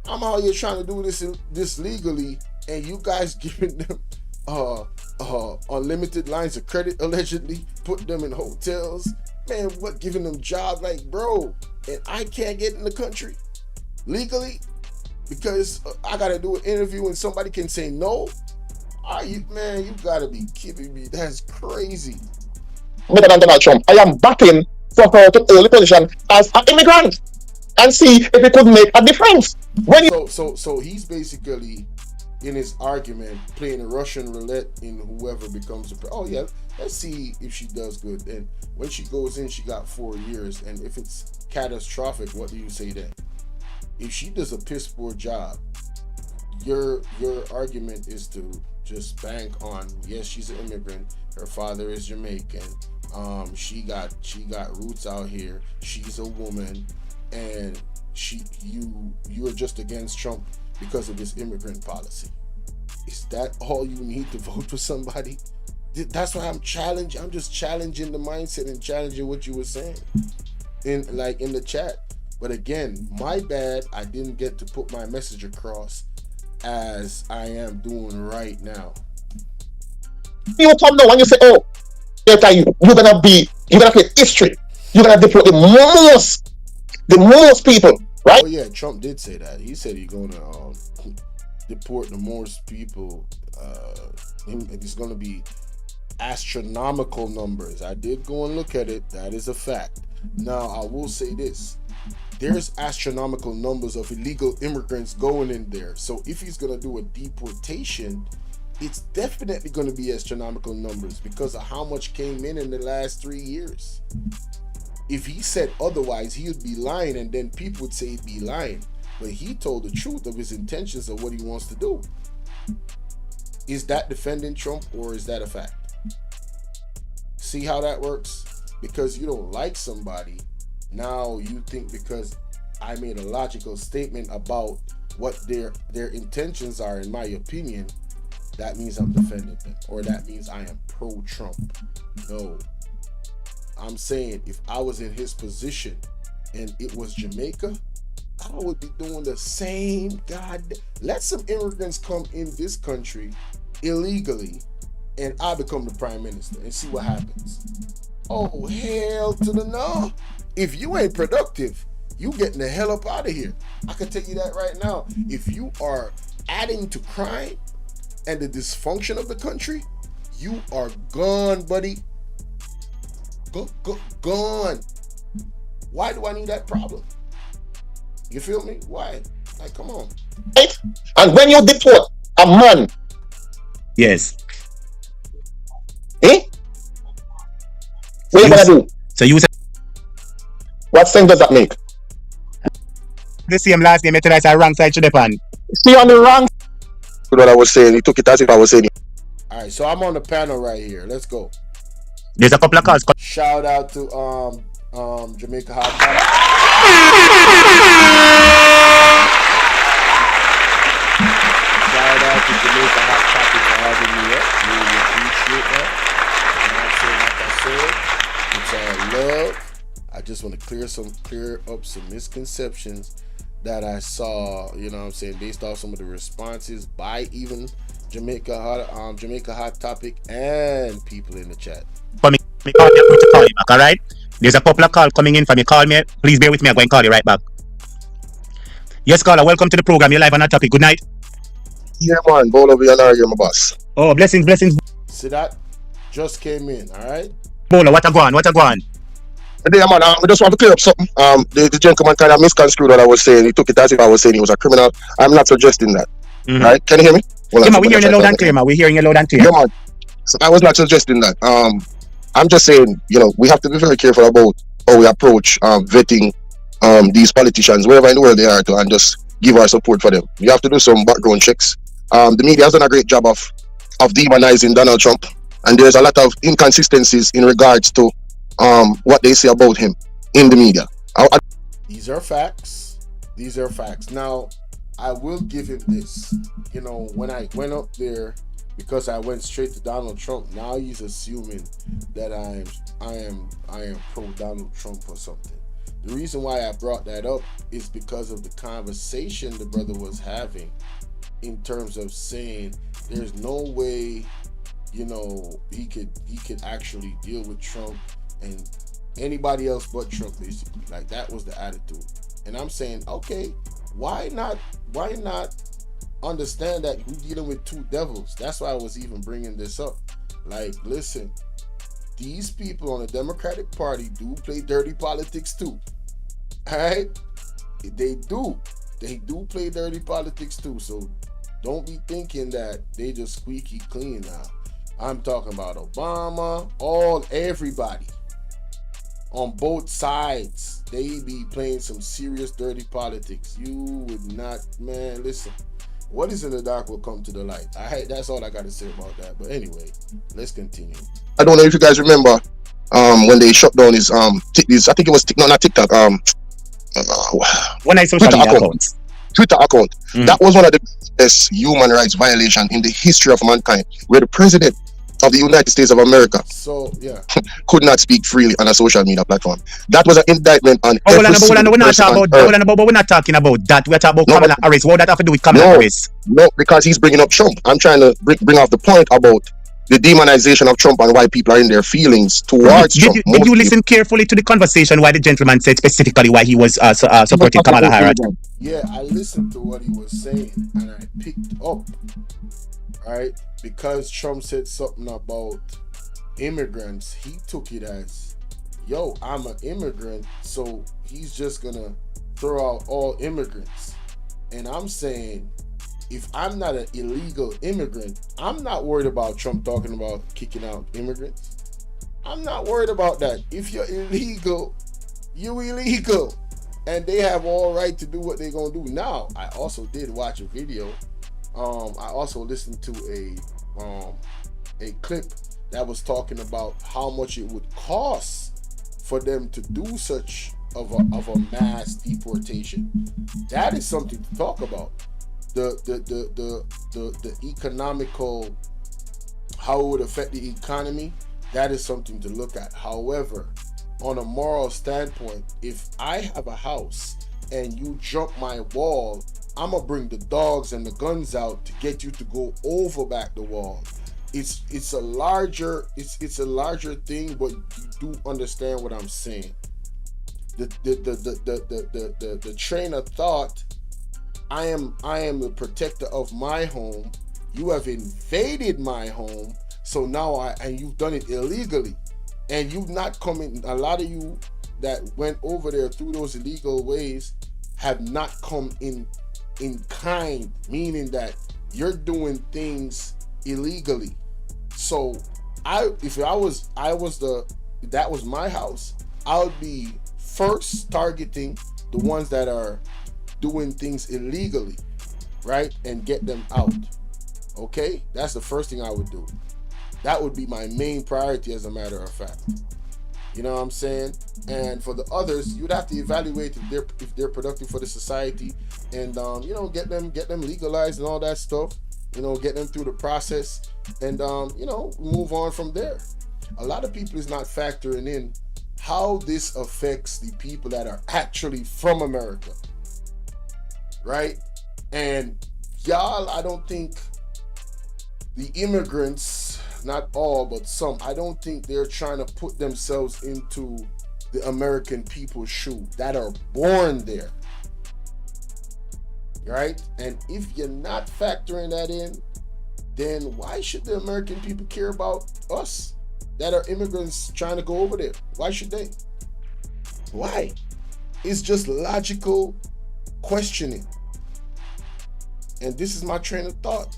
I'm out here trying to do this legally, and you guys giving them unlimited lines of credit, allegedly, putting them in hotels. Man, what, giving them jobs? Like, bro, and I can't get in the country legally because I gotta do an interview and somebody can say no? You gotta be kidding me. That's crazy. Better than Donald Trump. I am battling for her to hold the position as an immigrant and see if it could make a difference. So he's basically in his argument playing a Russian roulette in whoever becomes let's see if she does good. And when she goes in, she got 4 years, and if it's catastrophic, what do you say then? If she does a piss poor job, your argument is to just bank on, yes, she's an immigrant, her father is Jamaican, she got roots out here, she's a woman, and you are just against Trump because of his immigrant policy. Is that all you need to vote for somebody? That's why I'm just challenging the mindset and challenging what you were saying in the chat. But again, my bad, I didn't get to put my message across as I am doing right now. You come now when you say, oh, you're gonna create history. You're gonna deport the most people, right? Oh yeah, Trump did say that. He said he's gonna deport the most people. It's gonna be astronomical numbers. I did go and look at it. That is a fact. Now I will say this. There's astronomical numbers of illegal immigrants going in there. So if he's going to do a deportation, it's definitely going to be astronomical numbers because of how much came in the last 3 years. If he said otherwise, he would be lying, and then people would say he'd be lying. But he told the truth of his intentions of what he wants to do. Is that defending Trump, or is that a fact? See how that works? Because you don't like somebody Now you think because I made a logical statement about what their intentions are, in my opinion, that means I'm defending them, or that means I am pro-Trump. No. I'm saying if I was in his position and it was Jamaica, I would be doing the same. Let some immigrants come in this country illegally and I become the prime minister and see what happens. Oh, hell to the no. If you ain't productive, you getting the hell up out of here. I can tell you that right now. If you are adding to crime and the dysfunction of the country, you are gone, buddy. Gone. Why do I need that problem? You feel me? Why? Like, come on. Right? And when you deport a man, Yes. what you gonna do? So you say What sense does that make? the same last name, it's a wrong side to the pan. See on the wrong. What I was saying, he took it as if I was saying. All right, so I'm on the panel right here. Let's go. There's a couple of calls. Shout out to Jamaica Hot Topic. Shout out to Jamaica Hot Topic for having me up. Really appreciate that. And like I said, it's all love. I just want to clear up some misconceptions that I saw, you know what I'm saying, based off some of the responses by even Jamaica Hot Topic and people in the chat. For me call me, I'm going to call you back, alright? There's a couple of calls coming in for me. Call me. Please bear with me. I'm going to call you right back. Yes, caller. Welcome to the program. You're live on our topic. Good night. Yeah, man. Bolo V&R, you're my boss. Oh, blessings. See that? Just came in, alright? Bolo, what a go on? Yeah, man, I just want to clear up something. The gentleman kind of misconstrued what I was saying. He took it as if I was saying he was a criminal. I'm not suggesting that. Mm-hmm. Right? Can you hear me? Well, yeah, man, we're hearing you loud and clear, man. We're hearing you loud and clear. Yeah, man. So I was not suggesting that. I'm just saying, we have to be very careful about how we approach vetting these politicians, wherever in the world they are, and just give our support for them. You have to do some background checks. The media has done a great job of demonizing Donald Trump, and there's a lot of inconsistencies in regards to what they say about him in the media. These are facts. Now, I will give him this. When I went up there, because I went straight to Donald Trump, now he's assuming that I am pro Donald Trump or something. The reason why I brought that up is because of the conversation the brother was having in terms of saying there's no way, he could actually deal with Trump and anybody else but Trump, basically. Like, that was the attitude. And I'm saying, okay, why not understand that we're dealing with two devils? That's why I was even bringing this up. Like, listen, these people on the Democratic Party do play dirty politics too. All right? They do play dirty politics too. So don't be thinking that they just squeaky clean now. I'm talking about Obama, everybody on both sides. They be playing some serious dirty politics. You would not, man, listen. What is in the dark will come to the light. That's all I got to say about that. But anyway, let's continue. I don't know if you guys remember when they shut down his I think it was not TikTok, one of social media accounts. Twitter account. That was one of the best human rights violations in the history of mankind, where the president of the United States of America could not speak freely on a social media platform. That was an indictment on every single person on earth. We're not talking about that. We're talking about Kamala Harris. What that have to do with Kamala Harris? No, because he's bringing up Trump. I'm trying to bring off the point about the demonization of Trump and why people are in their feelings towards Trump. Did you listen carefully to the conversation why the gentleman said specifically why he was supporting Kamala Harris? Yeah, I listened to what he was saying and I picked up, right? Because Trump said something about immigrants, he took it as, yo, I'm an immigrant, so he's just gonna throw out all immigrants. And I'm saying, if I'm not an illegal immigrant, I'm not worried about Trump talking about kicking out immigrants. I'm not worried about that. If you're illegal, you're illegal. And they have all right to do what they're gonna do. Now, I also did watch a video. I also listened to a clip that was talking about how much it would cost for them to do such of a mass deportation. That is something to talk about. The economical, how it would affect the economy, that is something to look at. However, on a moral standpoint, if I have a house and you jump my wall, I'm gonna bring the dogs and the guns out to get you to go over back the wall. It's a larger thing, but you do understand what I'm saying. The train of thought, I am the protector of my home. You have invaded my home, so now and you've done it illegally, and you've not come in. A lot of you that went over there through those illegal ways have not come in kind, meaning that you're doing things illegally. So if that was my house, I would be first targeting the ones that are doing things illegally, right, and get them out. Okay, that's the first thing I would do. That would be my main priority, as a matter of fact. You know what I'm saying? And for the others, you'd have to evaluate if they're productive for the society, and get them legalized and all that stuff. Get them through the process, and move on from there. A lot of people is not factoring in how this affects the people that are actually from America, right? And y'all, I don't think the immigrants, not all, but some, I don't think they're trying to put themselves into the American people's shoe that are born there, right? And if you're not factoring that in, then why should the American people care about us that are immigrants trying to go over there? Why should they? Why? It's just logical questioning. And this is my train of thought.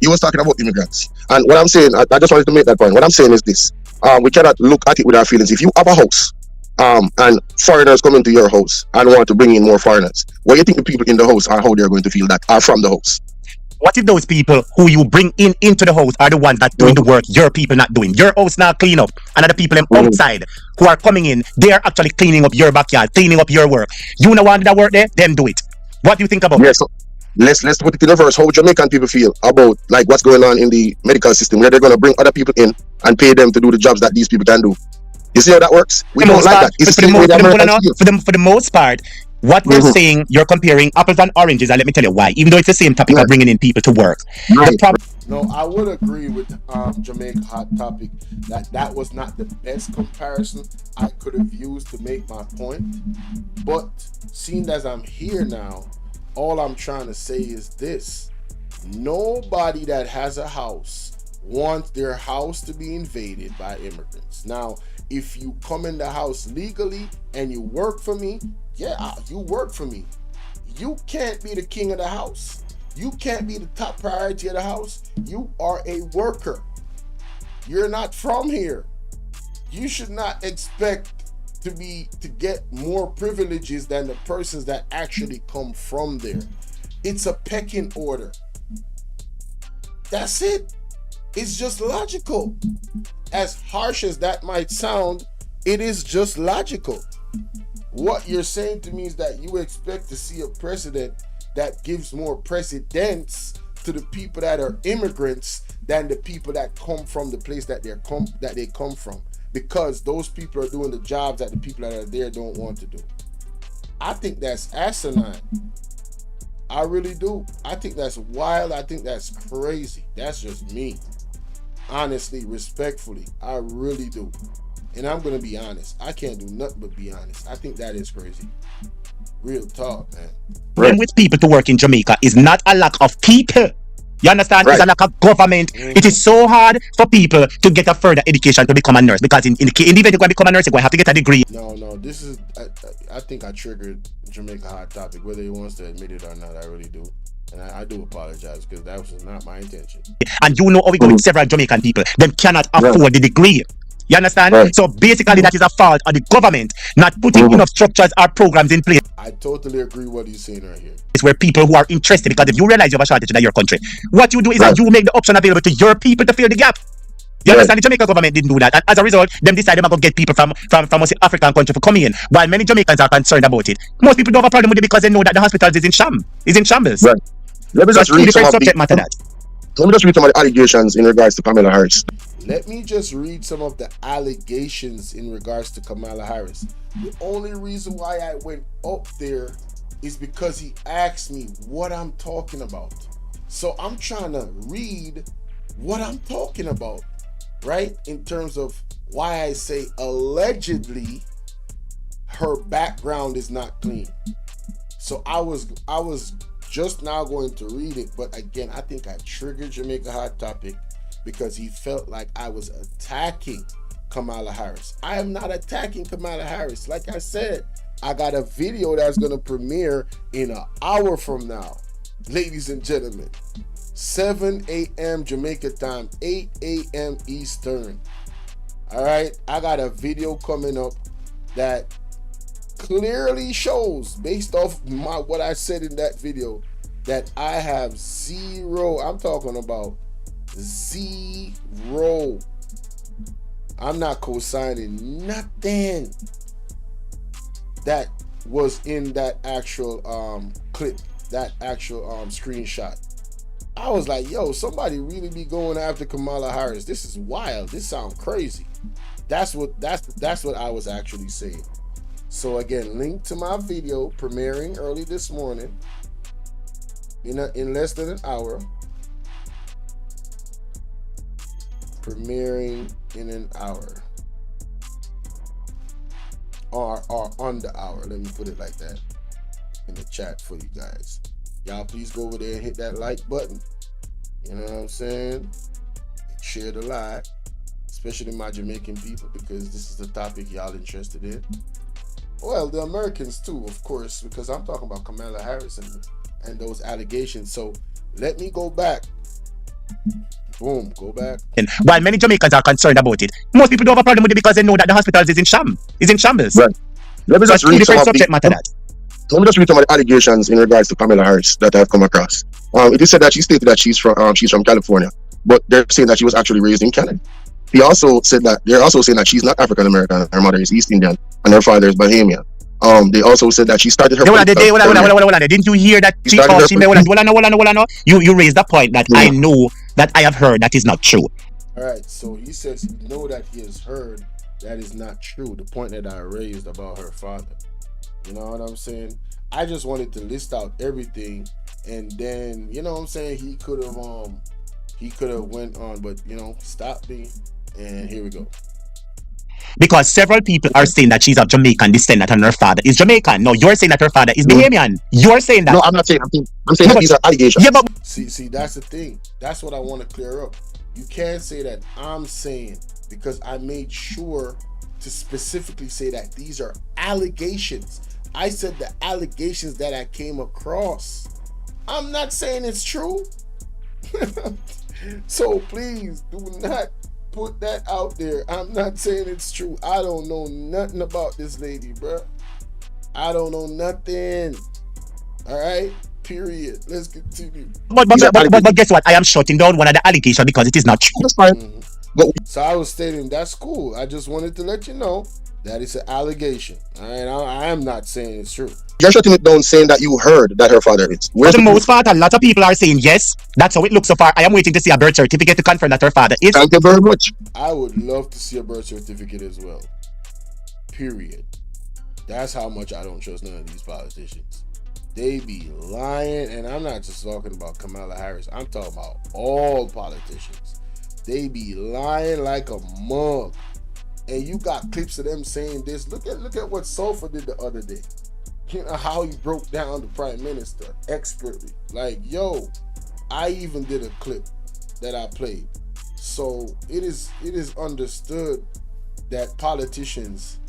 You was talking about immigrants, and what I'm saying, I just wanted to make that point. What I'm saying is this: we cannot look at it with our feelings. If you have a house, and foreigners come into your house and want to bring in more foreigners, what do you think the people in the house are, how they're going to feel that are from the house? What if those people who you bring into the house are the ones that doing the work your people not doing? Your house not clean up, and other people outside who are coming in, they are actually cleaning up your backyard, cleaning up your work. You know want that work there? Them do it. What do you think about? Yes. So let's put it in reverse. How Jamaican people feel about like what's going on in the medical system, where they're going to bring other people in and pay them to do the jobs that these people can do. You see how that works? We don't like that. It's for the most part, what we're saying, you're comparing apples and oranges, and let me tell you why. Even though it's the same topic of bringing in people to work. Right. No, I would agree with Jamaica Hot Topic that was not the best comparison I could have used to make my point. But seeing as I'm here now, all I'm trying to say is this: nobody that has a house wants their house to be invaded by immigrants. Now, if you come in the house legally and you work for me, yeah, you work for me. You can't be the king of the house. You can't be the top priority of the house. You are a worker. You're not from here. You should not expect to get more privileges than the persons that actually come from there. It's a pecking order. That's it. It's just logical. As harsh as that might sound, it is just logical. What you're saying to me is that you expect to see a president that gives more precedence to the people that are immigrants than the people that come from the place that they come from, because those people are doing the jobs that the people that are there don't want to do. I think that's asinine. I really do. I think that's wild. I think that's crazy. That's just me. Honestly, respectfully, I really do. And I'm going to be honest. I can't do nothing but be honest. I think that is crazy. Real talk, man. Right. With people to work in Jamaica is not a lack of people. You understand? Right. It's a lack of government. Mm-hmm. It is so hard for people to get a further education to become a nurse, because in the event you're going to become a nurse, you're going to have to get a degree. No, this is, I think I triggered Jamaica Hot Topic, whether he wants to admit it or not. I really do. And I do apologize, because that was not my intention. And you know how we go with several Jamaican people. Them cannot afford the degree. You understand? Right. So basically that is a fault of the government not putting enough structures or programs in place. I totally agree with what he's saying right here. It's where people who are interested, because if you realize you have a shortage in your country, what you do is that you make the option available to your people to fill the gap. You understand? The Jamaican government didn't do that, and as a result, them decided to get people from us African country for coming in. While many Jamaicans are concerned about it, most people don't have a problem with it because they know that the hospitals is in shambles. Right. Let me So just it's two read some different of subject matter that. Let me just read some of the allegations in regards to Kamala Harris. Let me just read some of the allegations in regards to Kamala Harris. The only reason why I went up there is because he asked me what I'm talking about. So I'm trying to read what I'm talking about, right? In terms of why I say allegedly her background is not clean. So I was just now going to read it, but again, I think I triggered Jamaica Hot Topic because he felt like I was attacking Kamala Harris. I am not attacking Kamala Harris. Like I said, I got a video that's going to premiere in an hour from now. Ladies and gentlemen, 7 a.m. Jamaica time, 8 a.m. Eastern. All right, I got a video coming up that clearly shows, based off what I said in that video, that I have zero. I'm talking about zero. I'm not co-signing nothing that was in that actual clip, that actual screenshot. I was like, yo, somebody really be going after Kamala Harris. This is wild. This sounds crazy. That's what I was actually saying. So again, link to my video premiering early this morning in less than an hour. Premiering in an hour. Or on the hour. Let me put it like that in the chat for you guys. Y'all please go over there and hit that like button. You know what I'm saying? Share the live, especially my Jamaican people, because this is the topic y'all interested in. Well, the Americans too, of course, because I'm talking about Kamala Harris and those allegations. So let me go back. Boom, go back. And while many Jamaicans are concerned about it, most people don't have a problem with it because they know that the hospitals is in shambles. Right. Let me So just it's two read some different of subject matter that. Let me just read some of the allegations in regards to Kamala Harris that I've come across. It is said that she stated that she's from California, but they're saying that she was actually raised in Canada. They're also saying that she's not African American. Her mother is East Indian and her father is Bahamian. They also said that she started her. Hold on. Didn't you hear that she called she hold on. You raised the point that I know that I have heard that is not true. All right, so he says he know that he has heard that is not true. The point that I raised about her father. You know what I'm saying? I just wanted to list out everything, and then you know what I'm saying, he could have went on, but you know, stopped me, and here we go. Because several people are saying that she's of Jamaican descent and her father is Jamaican. No, you're saying that her father is Bahamian. You're saying that. No, I'm not saying. I'm saying that these are allegations. Yeah, but see, that's the thing. That's what I want to clear up. You can't say that I'm saying, because I made sure to specifically say that these are allegations. I said the allegations that I came across. I'm not saying it's true. So please do not put that out there. I'm not saying it's true. I don't know nothing about this lady, bro. I don't know nothing. All right? Period. Let's continue. But guess what? I am shutting down one of the allegations because it is not true. That's fine. So I was stating that's cool. I just wanted to let you know that it's an allegation. All right? I am not saying it's true. You're shutting it down, saying that you heard that her father is. For the most part, a lot of people are saying yes. That's how it looks so far. I am waiting to see a birth certificate to confirm that her father is. Thank you very much. I would love to see a birth certificate as well. Period. That's how much I don't trust none of these politicians. They be lying, and I'm not just talking about Kamala Harris. I'm talking about all politicians. They be lying like a mug. And you got clips of them saying this. Look at what Sofa did the other day. You know how he broke down the prime minister expertly. Like, yo, I even did a clip that I played. So it is understood that politicians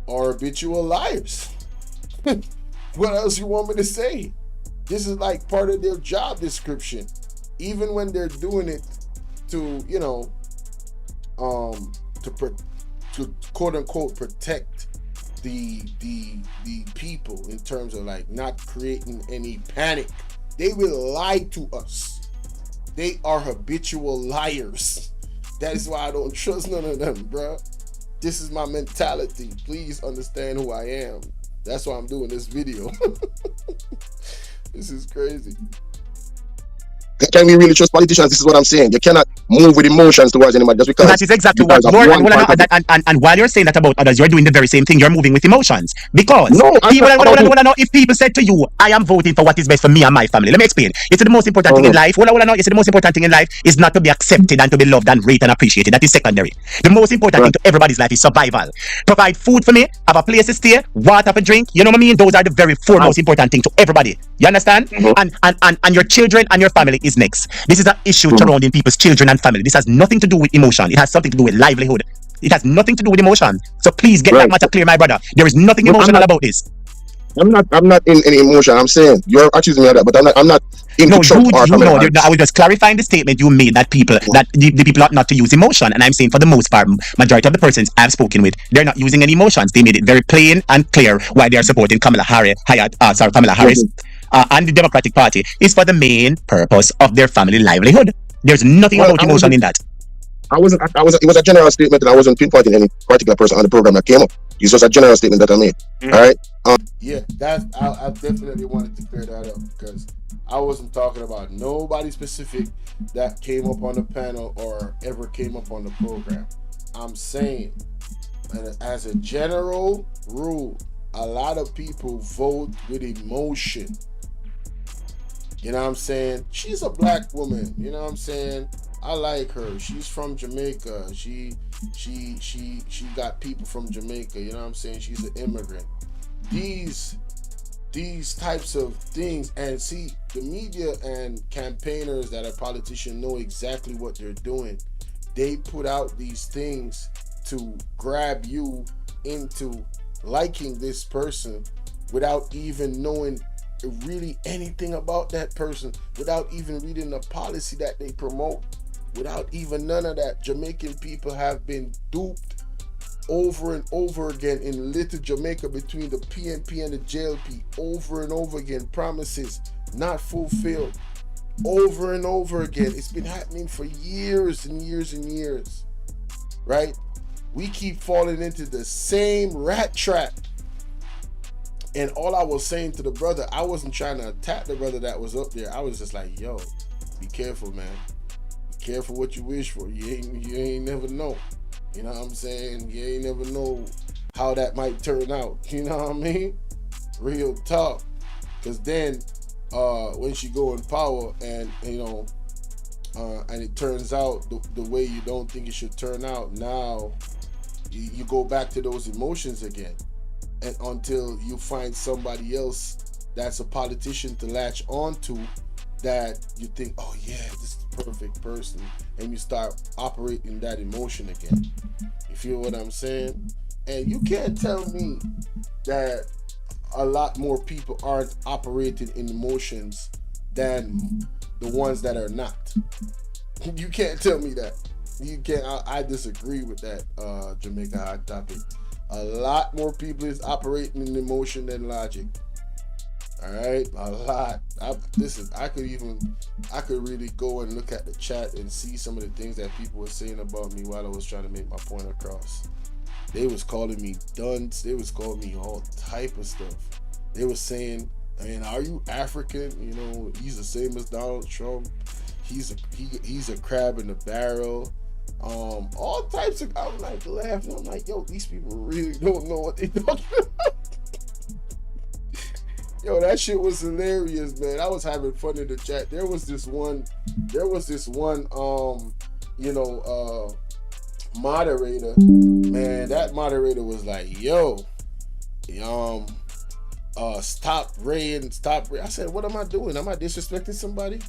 are habitual liars. What else you want me to say? This is like part of their job description. Even when they're doing it to, you know, to quote unquote protect the people in terms of like not creating any panic. They will lie to us. They are habitual liars. That is why I don't trust none of them, bruh. This is my mentality. Please understand who I am. That's why I'm doing this video. This is crazy. Can we really trust politicians? This is what I'm saying. You cannot move with emotions towards anybody just because. That is exactly what because of you're, one part of it. and while you're saying that about others, you're doing the very same thing. You're moving with emotions. Because No, I'm people not about wanna know if people said to you, I am voting for what is best for me and my family. Let me explain. You see, the most important thing in life, wanna know, you see, the most important thing in life is not to be accepted and to be loved and rated and appreciated. That is secondary. The most important thing to everybody's life is survival. Provide food for me, have a place to stay, water for drink. You know what I mean? Those are the very four most important thing to everybody. You understand? And your children and your family is next. This is an issue surrounding people's children and family. This has nothing to do with emotion. It has something to do with livelihood. It has nothing to do with emotion. So please get that matter clear, my brother. There is nothing emotional about this. I'm not in any emotion. I'm saying you're accusing me of that, but I'm not in No, Trump or Kamala no, Harris. I was just clarifying the statement you made that people that the people ought not to use emotion. And I'm saying for the most part, majority of the persons I've spoken with, they're not using any emotions. They made it very plain and clear why they are supporting Kamala Harris and the Democratic Party is for the main purpose of their family livelihood. There's nothing about emotion in that. It was a general statement, and I wasn't pinpointing any particular person on the program that came up. It's just a general statement that I made. All right. Yeah, I definitely wanted to clear that up because I wasn't talking about nobody specific that came up on the panel or ever came up on the program. I'm saying, and as a general rule, a lot of people vote with emotion. You know what I'm saying? She's a black woman. You know what I'm saying? I like her. She's from Jamaica. She got people from Jamaica. You know what I'm saying? She's an immigrant. These types of things, and see, the media and campaigners that are politicians know exactly what they're doing. They put out these things to grab you into liking this person without even knowing really anything about that person, without even reading the policy that they promote, without even none of that. Jamaican people have been duped over and over again in Little Jamaica between the PNP and the JLP, over and over again. Promises not fulfilled, over and over again. It's been happening for years and years and years, right? We keep falling into the same rat trap. And all I was saying to the brother, I wasn't trying to attack the brother that was up there. I was just like, yo, be careful, man. Be careful what you wish for. You ain't never know. You know what I'm saying? You ain't never know how that might turn out. You know what I mean? Real talk. Because then when she go in power and, you know, and it turns out the way you don't think it should turn out, now you go back to those emotions again. And until you find somebody else that's a politician to latch onto, that you think, oh yeah, this is the perfect person, and you start operating that emotion again. You feel what I'm saying? And you can't tell me that a lot more people aren't operating in emotions than the ones that are not. You can't tell me that. You can't. I disagree with that. Jamaica Hot Topic. A lot more people is operating in emotion than logic. All right, a lot. Listen, I could really go and look at the chat and see some of the things that people were saying about me while I was trying to make my point across. They was calling me dunce. They was calling me all type of stuff. They was saying, I mean, are you African? You know, he's the same as Donald Trump. He's a crab in the barrel. All types of. I'm like laughing. I'm like, yo, these people really don't know what they talking about. Yo, that shit was hilarious, man. I was having fun in the chat. There was this one, moderator. Man, that moderator was like, yo, stop Ray. I said, what am I doing? Am I disrespecting somebody?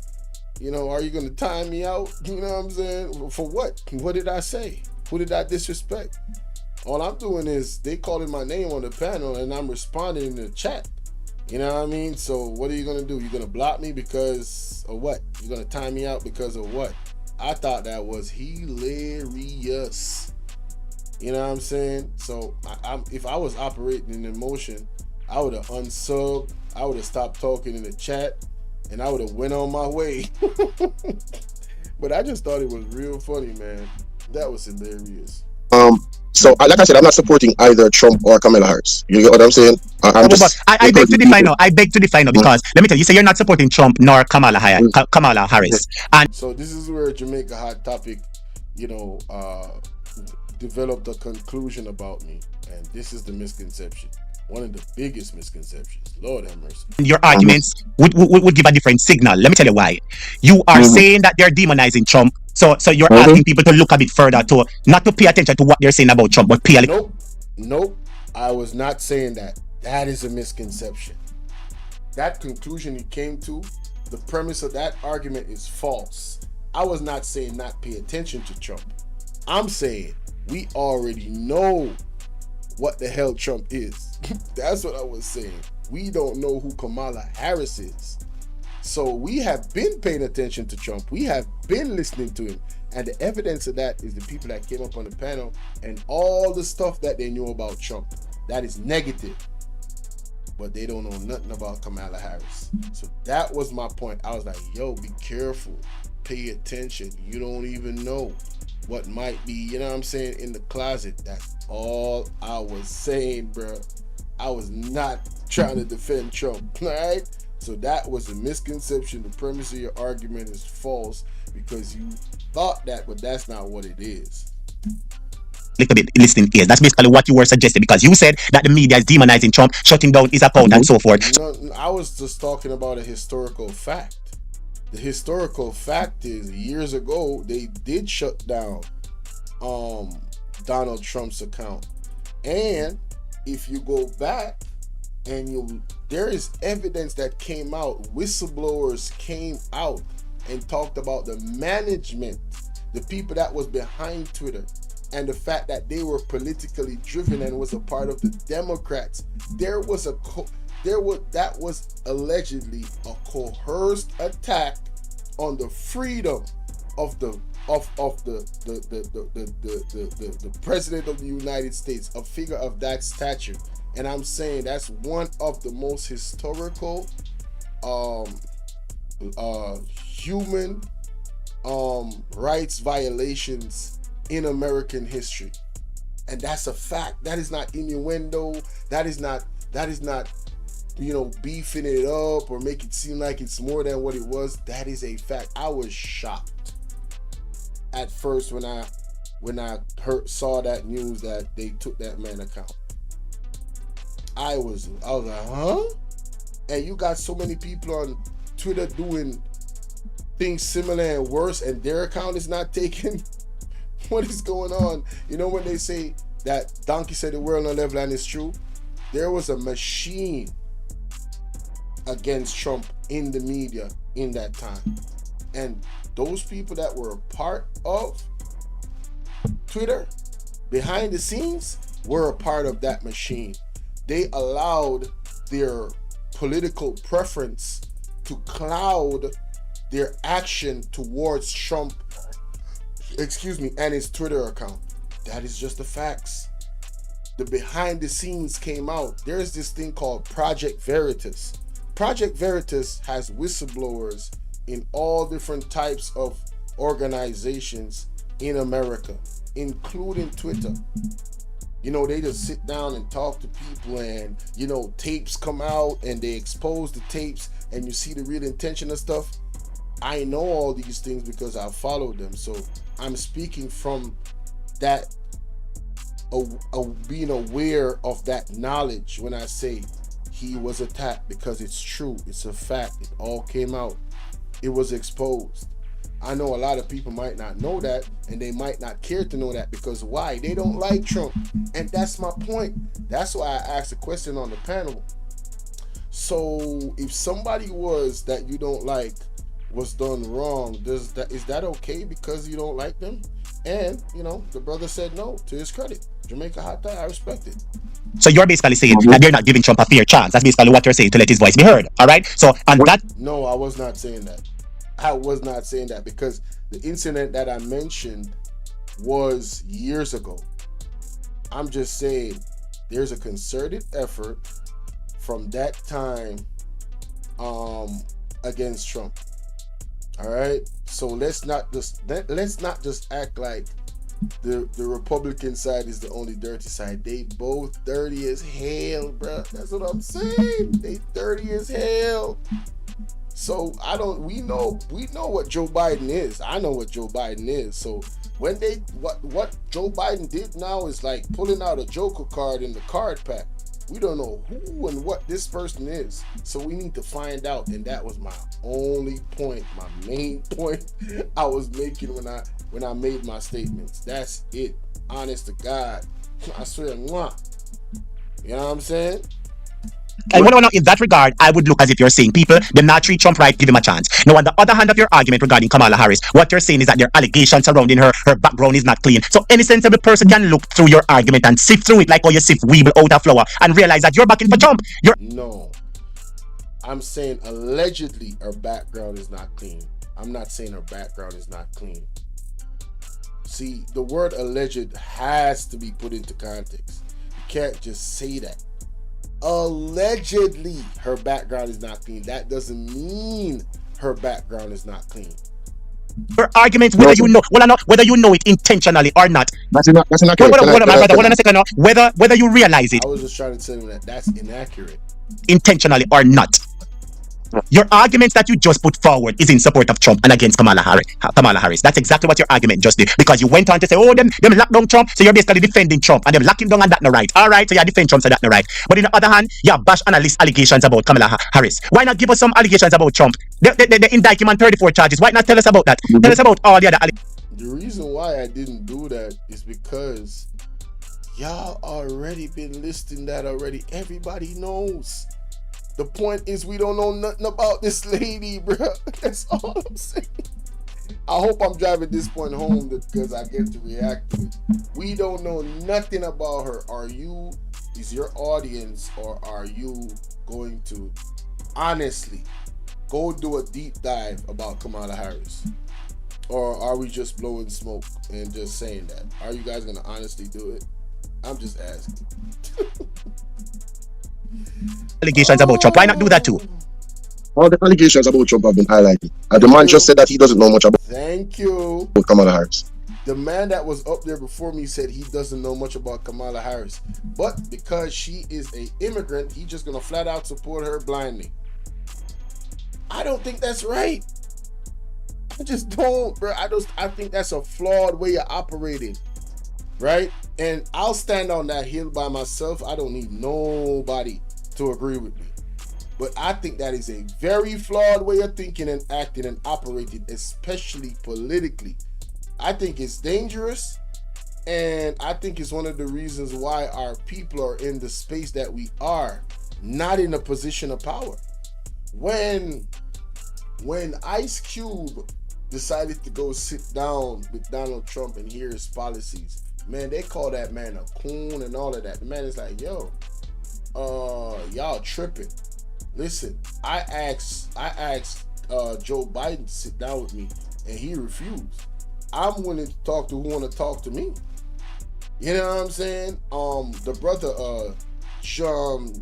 You know, are you gonna time me out? You know what I'm saying? For what? What did I say? Who did I disrespect? All I'm doing is they calling my name on the panel and I'm responding in the chat. You know what I mean? So what are you gonna do? You're gonna block me because of what? You're gonna time me out because of what? I thought that was hilarious. You know what I'm saying? So if I was operating in emotion, I would have unsubbed. I would have stopped talking in the chat. And I would have went on my way. But I just thought it was real funny, man. That was hilarious. So, like I said, I'm not supporting either Trump or Kamala Harris. You get what I'm saying? I'm But just I beg to encouraging define people. now. I beg to define now because let me tell you, you say you're not supporting Trump nor Kamala Harris. And So this is where Jamaica Hot Topic, you know, developed a conclusion about me, and this is the misconception. One of the biggest misconceptions. Lord have mercy. your Mhm, arguments would give a different signal. Let me tell you why. You are mhm, saying that they're demonizing Trump. So you're mhm. asking people to look a bit further to not to pay attention to what they're saying about Trump, but pay a Nope, nope. I was not saying that. That is a misconception. That conclusion he came to, the premise of that argument is false. I was not saying not pay attention to Trump. I'm saying we already know what the hell Trump is. That's what I was saying. We don't know who Kamala Harris is. So we have been paying attention to Trump. We have been listening to him. And the evidence of that is the people that came up on the panel and all the stuff that they knew about Trump. That is negative. But they don't know nothing about Kamala Harris. So that was my point. I was like, yo, be careful. Pay attention. You don't even know what might be, you know what I'm saying, in the closet. That's all I was saying, bro. I was not trying to defend Trump, all right? So that was a misconception. The premise of your argument is false because you thought that, but that's not what it is. little bit listening ears. That's basically what you were suggesting because you said that the media is demonizing Trump, shutting down his account, and so forth. No, I was just talking about a historical fact. The historical fact is years ago they did shut down Donald Trump's account. And if you go back and there is evidence that came out, whistleblowers came out and talked about the management, the people that was behind Twitter, and the fact that they were politically driven and was a part of the Democrats. That was allegedly a coerced attack on the freedom of the president of the United States, a figure of that stature. And I'm saying that's one of the most historical human rights violations in American history. And that's a fact. That is not innuendo. That is not beefing it up or make it seem like it's more than what it was. That is a fact. I was shocked at first when I saw that news that they took that man account. I was like, huh? And you got so many people on Twitter doing things similar and worse, and their account is not taken. What is going on? You know when they say that donkey said the world on level, and it's true? There was a machine against Trump in the media in that time. And those people that were a part of Twitter, behind the scenes, were a part of that machine. They allowed their political preference to cloud their action towards Trump, and his Twitter account. That is just the facts. The behind the scenes came out. There's this thing called Project Veritas. Project Veritas has whistleblowers in all different types of organizations in America, including Twitter. They just sit down and talk to people, and tapes come out and they expose the tapes and you see the real intention of stuff. I know all these things because I followed them, so I'm speaking from that, being aware of that knowledge when I say he was attacked, because it's true, it's a fact, it all came out, it was exposed. I know a lot of people might not know that, and they might not care to know that, because why? They don't like Trump, and that's my point. That's why I asked a question on the panel. So if somebody that you don't like was done wrong, is that okay because you don't like them? And the brother said no, to his credit. Jamaica Hot Tie, I respect it. So you're basically saying that they're not giving Trump a fair chance. That's basically what you're saying, to let his voice be heard. All right. So and that. No, I was not saying that. I was not saying that, because the incident that I mentioned was years ago. I'm just saying there's a concerted effort from that time against Trump. All right. So let's not just act like the Republican side is the only dirty side. They both dirty as hell, bro. That's what I'm saying. They dirty as hell. So we know what Joe Biden is. I know what Joe Biden is. So when what Joe Biden did now is like pulling out a Joker card in the card pack. We don't know who and what this person is. So we need to find out. And that was my only point, my main point I was making when I made my statements. That's it. Honest to God. I swear, mwah. You know what I'm saying? And in that regard, I would look as if you're saying people, them not treat Trump right, give him a chance. Now, on the other hand of your argument regarding Kamala Harris, what you're saying is that there are allegations surrounding her background is not clean. So any sensible person can look through your argument and sift through it like how you sift weevil out of flour and realize that you're backing for Trump. No. I'm saying allegedly her background is not clean. I'm not saying her background is not clean. See, the word alleged has to be put into context. You can't just say that. Allegedly her background is not clean. That doesn't mean her background is not clean. Your argument, whether you know it intentionally or not. That's inaccurate. Hold on a second now. Whether you realize it I was just trying to tell you that that's inaccurate. Intentionally or not. Your argument that you just put forward is in support of Trump and against Kamala Harris. That's exactly what your argument just did. Because you went on to say, oh, them lock down Trump, so you're basically defending Trump, and them lock him down and that no right. All right, so you defend Trump, so that no right. But on the other hand, you bash analyst allegations about Kamala Harris. Why not give us some allegations about Trump? They indict him on 34 charges. Why not tell us about that? Tell us about all the other allegations. The reason why I didn't do that is because y'all already been listing that already. Everybody knows. The point is we don't know nothing about this lady, bro. That's all I'm saying. I hope I'm driving this point home because I get to react to it. We don't know nothing about her. Is your audience, or are you going to honestly go do a deep dive about Kamala Harris? Or are we just blowing smoke and just saying that? Are you guys going to honestly do it? I'm just asking. Allegations about Trump. Why not do that too? All the allegations about Trump have been highlighted. And the man just said that he doesn't know much about Thank you. Kamala Harris. The man that was up there before me said he doesn't know much about Kamala Harris. But because she is an immigrant, he's just going to flat out support her blindly. I don't think that's right. I just don't, bro. I think that's a flawed way of operating. Right? And I'll stand on that hill by myself. I don't need nobody to agree with me. But I think that is a very flawed way of thinking and acting and operating, especially politically. I think it's dangerous, and I think it's one of the reasons why our people are in the space that we are, not in a position of power. When Ice Cube decided to go sit down with Donald Trump and hear his policies, man, they call that man a coon and all of that. The man is like, yo, y'all tripping. Listen, I asked Joe Biden to sit down with me, and he refused. I'm willing to talk to who want to talk to me. You know what I'm saying? The brother, John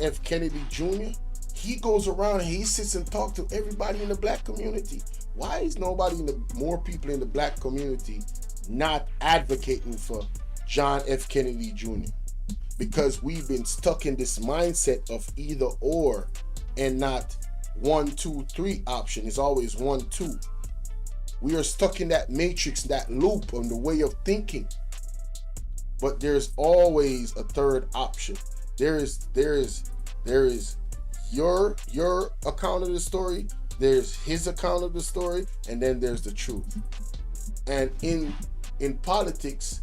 F. Kennedy Jr., he goes around and he sits and talks to everybody in the black community. Why is more people in the black community not advocating for John F. Kennedy Jr.? Because we've been stuck in this mindset of either or and not 1, 2, 3 option. It's always 1, 2. We are stuck in that matrix, that loop on the way of thinking. But there's always a third option. There is your account of the story, there's his account of the story, and then there's the truth. And in politics,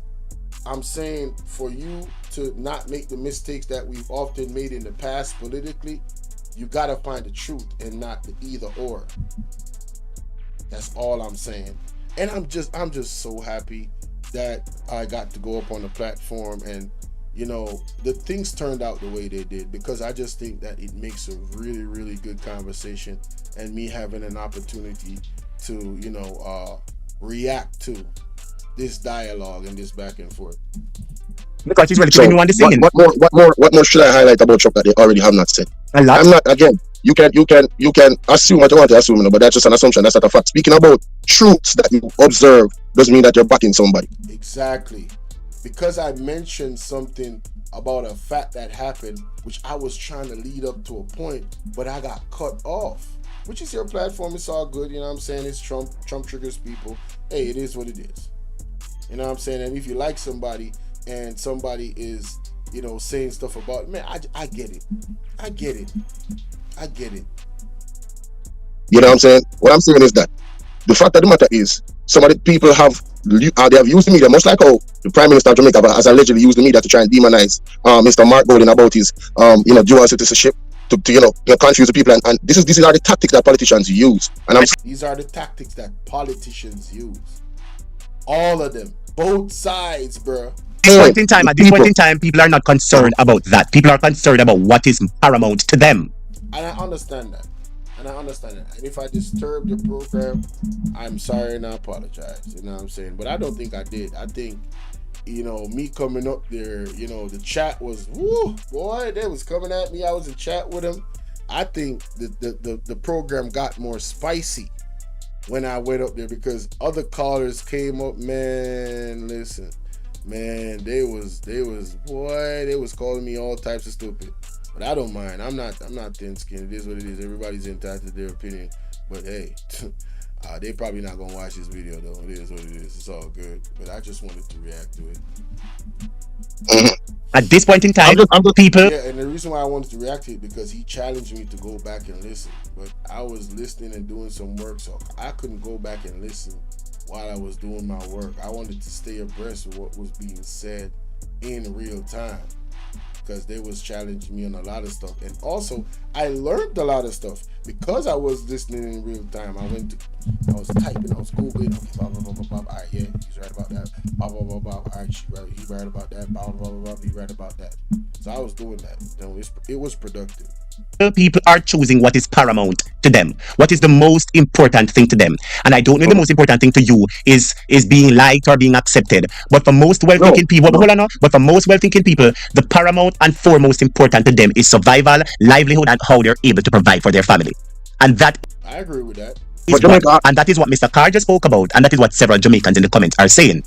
I'm saying for you to not make the mistakes that we've often made in the past politically, you gotta find the truth and not the either or. That's all I'm saying. And I'm just so happy that I got to go up on the platform and, you know, the things turned out the way they did, because I just think that it makes a really, really good conversation, and me having an opportunity to, you know, react to this dialogue and this back and forth. Because it's relatively new and the singing. What more should I highlight about Trump that they already have not said? A lot. I'm not, again, you can assume what you want to assume, you know, but that's just an assumption. That's not a fact. Speaking about truths that you observe doesn't mean that you're backing somebody. Exactly. Because I mentioned something about a fact that happened, which I was trying to lead up to a point, but I got cut off. Which is your platform, it's all good, you know what I'm saying? It's Trump triggers people. Hey, it is what it is. You know what I'm saying? And if you like somebody and somebody is, you know, saying stuff about, man, I get it. I get it. You know what I'm saying? What I'm saying is that the fact of the matter is, some of the people they have used the media, much like how the Prime Minister of Jamaica has allegedly used the media to try and demonize Mr. Mark Golding about his dual citizenship to confuse the people, and these are the tactics that politicians use. And these are the tactics that politicians use. All of them, both sides, bro. At this point in time, people are not concerned about that. People are concerned about what is paramount to them. And I understand that. And if I disturbed your program, I'm sorry and I apologize. You know what I'm saying? But I don't think I did. I think, you know, me coming up there, you know, the chat was, woo, boy, they was coming at me. I was in chat with them. I think the program got more spicy when I went up there because other callers came up, man, listen. Man, they was calling me all types of stupid. But I don't mind. I'm not thin-skinned. It is what it is. Everybody's entitled to their opinion. But hey, they probably not gonna watch this video though. It is what it is. It's all good. But I just wanted to react to it. At this point in time, people. Yeah, and the reason why I wanted to react to it because he challenged me to go back and listen. But I was listening and doing some work, so I couldn't go back and listen while I was doing my work. I wanted to stay abreast of what was being said in real time. Because they was challenging me on a lot of stuff. And also, I learned a lot of stuff because I was listening in real time. I was typing, I was Googling, okay, blah, blah, blah, blah, blah. All right, yeah, he's right about that. Blah, blah, blah, blah. All right, he's right about that. Blah, blah, blah, blah, he's right about that. So I was doing that. It was productive. People are choosing what is paramount to them, what is the most important thing to them. And I don't know if the most important thing to you is being liked or being accepted. But for most well-thinking people, but for most well-thinking people, the paramount and foremost important to them is survival, livelihood, and how they're able to provide for their family. And that I agree with that. And that is what Mr. Carr just spoke about, and that is what several Jamaicans in the comments are saying.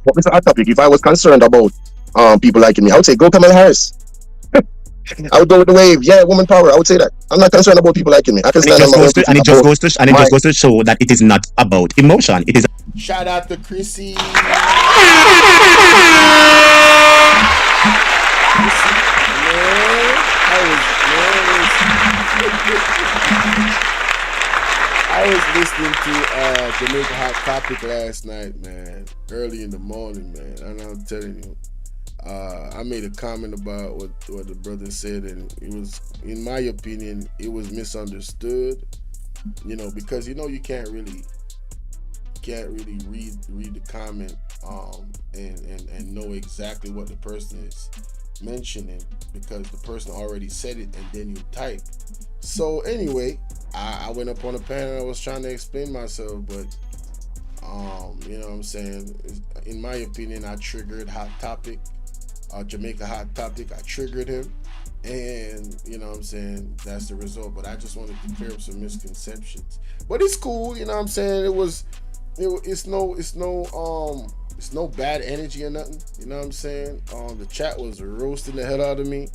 But Mr. Hot Topic, if I was concerned about people liking me, I would say go Kamala Harris. I would go with the wave. Yeah, woman power. I would say that. I'm not concerned about people liking me. I can stand on my own. And it just goes to show that it is not about emotion. It is. Shout out to Chrissy. I was listening to Jamaica Hot Topic last night, man. Early in the morning, man. And I'm telling you. I made a comment about what the brother said, and it was, in my opinion, it was misunderstood. You know, because you know you can't really read the comment and know exactly what the person is mentioning because the person already said it and then you type. So anyway, I went up on a panel. I was trying to explain myself, but you know what I'm saying. In my opinion, I triggered Hot Topic. Jamaica Hot Topic, I triggered him, and you know what I'm saying, that's the result. But I just wanted to clear up some misconceptions. But it's cool, you know what I'm saying. It's no bad energy or nothing, you know what I'm saying. The chat was roasting the hell out of me.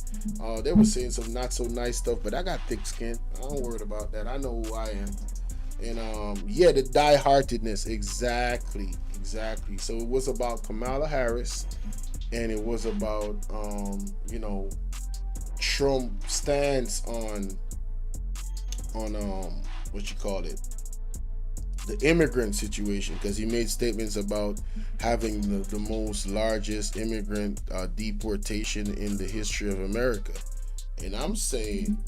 They were saying some not so nice stuff, but I got thick skin. I don't worry about that. I know who I am. And yeah, the die-heartedness, exactly. So it was about Kamala Harris. And it was about, you know, Trump's stance on what you call it, the immigrant situation, because he made statements about having the most largest immigrant deportation in the history of America. And I'm saying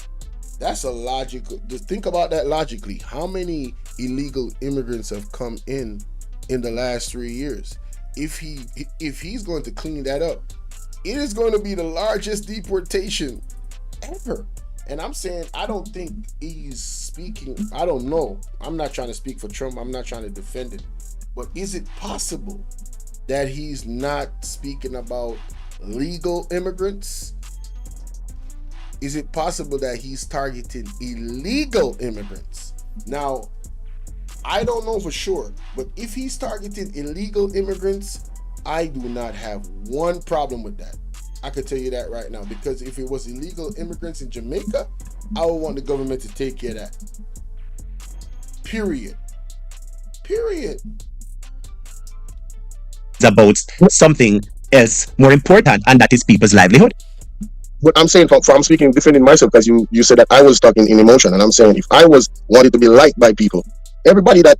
that's a logical. Just think about that logically. How many illegal immigrants have come in the last 3 years? If he's going to clean that up, it is going to be the largest deportation ever. And I'm saying, I don't think he's speaking. I don't know. I'm not trying to speak for Trump. I'm not trying to defend him. But is it possible that he's not speaking about legal immigrants? is it possible that he's targeting illegal immigrants? Now, I don't know for sure, but if he's targeting illegal immigrants, I do not have one problem with that. I can tell you that right now, because if it was illegal immigrants in Jamaica, I would want the government to take care of that. Period. It's about something else more important, and that is people's livelihood. But I'm saying, from speaking, defending myself, because you said that I was talking in emotion, and I'm saying if I wanted to be liked by people, everybody that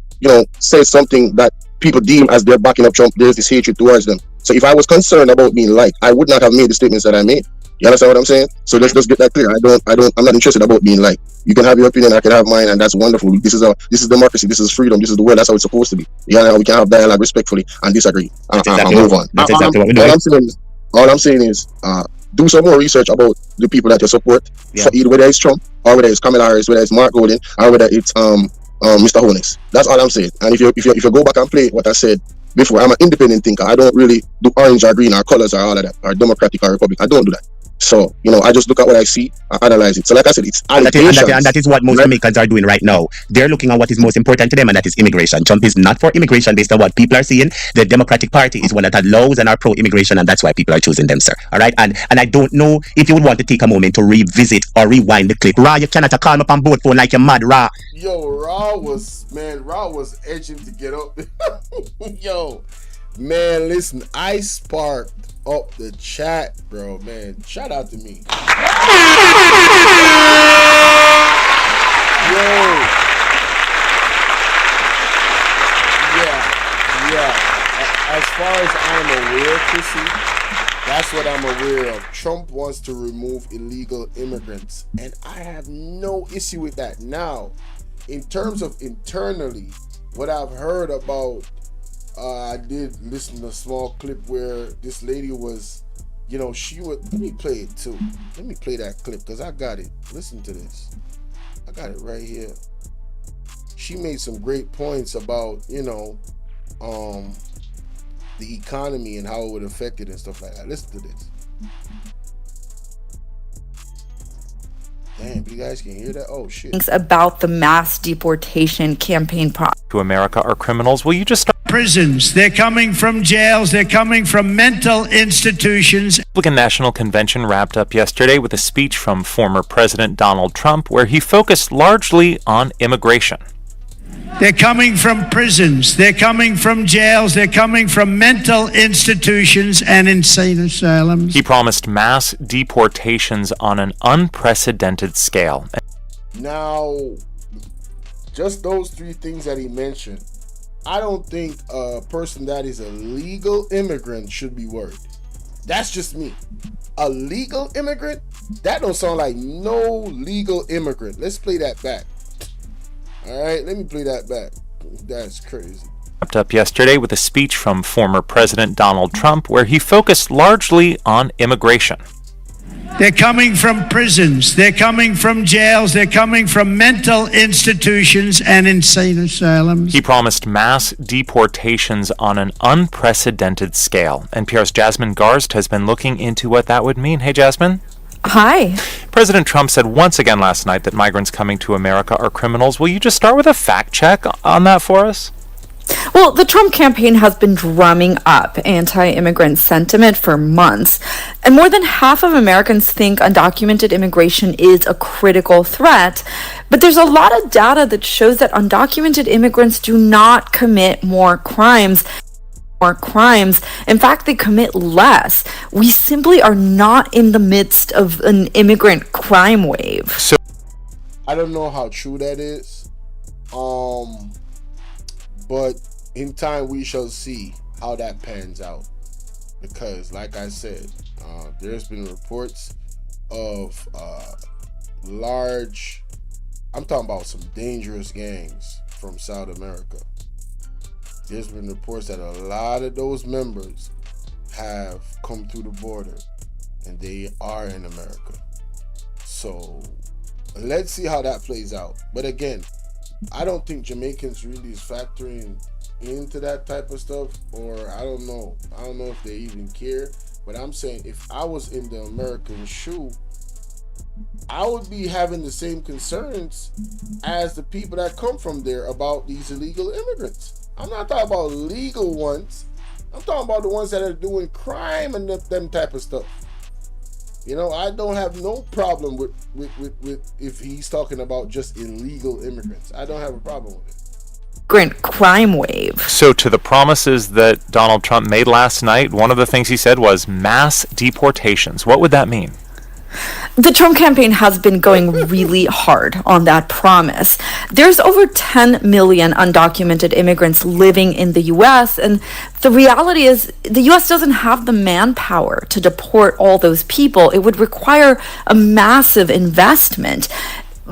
says something that people deem as they're backing up Trump, there's this hatred towards them. So if I was concerned about being liked, I would not have made the statements that I made. You understand what I'm saying? So let's just get that clear. I'm not interested about being liked. You can have your opinion, I can have mine, and that's wonderful. This is democracy, this is freedom, this is the world, that's how it's supposed to be. We can have dialogue respectfully and disagree. That's exactly move on. That's exactly what we're doing. All I'm saying is do some more research about the people that you support, whether it's Trump or whether it's Kamala Harris, whether it's Mark Golden, or whether it's Mr. Honest. That's all I'm saying. And if you go back and play what I said before, I'm an independent thinker. I don't really do orange or green or colors or all of that, or Democratic or Republican. I don't do that. So, I just look at what I see, I analyze it. So like I said, it's allegations. And that is what most Jamaicans are doing right now. They're looking at what is most important to them, and that is immigration. Trump is not for immigration based on what people are seeing. The Democratic Party is one that allows and are pro-immigration, and that's why people are choosing them, sir. All right? And I don't know if you would want to take a moment to revisit or rewind the clip. Ra, you cannot call me up on both phone like you're mad, Ra. Yo, Ra was edging to get up. Yo, man, listen, I sparked up the chat, bro, man. Shout out to me. Yo. Yeah. As far as I'm aware, Chrissy, that's what I'm aware of. Trump wants to remove illegal immigrants, and I have no issue with that. Now, in terms of internally, what I've heard about, I did listen to a small clip where this lady was, she would, let me play it too. Let me play that clip because I got it. Listen to this. I got it right here. She made some great points about, the economy and how it would affect it and stuff like that. Listen to this. Damn, you guys can hear that? Oh, shit. About the mass deportation campaign to America are criminals. Will you just start? Prisons. They're coming from jails. They're coming from mental institutions. The Republican National Convention wrapped up yesterday with a speech from former President Donald Trump where he focused largely on immigration. They're coming from prisons. They're coming from jails. They're coming from mental institutions and insane asylums. He promised mass deportations on an unprecedented scale. Now, just those three things that he mentioned, I don't think a person that is a legal immigrant should be worried. That's just me. A legal immigrant? That don't sound like no legal immigrant. Let's play that back. All right, let me play that back. That's crazy. Wrapped up yesterday with a speech from former President Donald Trump where he focused largely on immigration. They're coming from prisons. They're coming from jails. They're coming from mental institutions and insane asylums. He promised mass deportations on an unprecedented scale. NPR's Jasmine Garst has been looking into what that would mean. Hey, Jasmine. Hi. President Trump said once again last night that migrants coming to America are criminals. Will you just start with a fact check on that for us? Well, the Trump campaign has been drumming up anti-immigrant sentiment for months, and more than half of Americans think undocumented immigration is a critical threat. But there's a lot of data that shows that undocumented immigrants do not commit more crimes. In fact, they commit less. We simply are not in the midst of an immigrant crime wave. So I don't know how true that is. But in time we shall see how that pans out. Because like I said, there's been reports of large, I'm talking about some dangerous gangs from South America. There's been reports that a lot of those members have come through the border and they are in America. So let's see how that plays out. But again, I don't think Jamaicans really is factoring into that type of stuff, or I don't know if they even care. But I'm saying if I was in the American shoe, I would be having the same concerns as the people that come from there about these illegal immigrants. I'm not talking about legal ones. I'm talking about the ones that are doing crime and them type of stuff. You know, I don't have no problem with if he's talking about just illegal immigrants. I don't have a problem with it. Crime wave. So to the promises that Donald Trump made last night, one of the things he said was mass deportations. What would that mean? The Trump campaign has been going really hard on that promise. There's over 10 million undocumented immigrants living in the U.S., and the reality is the U.S. doesn't have the manpower to deport all those people. It would require a massive investment.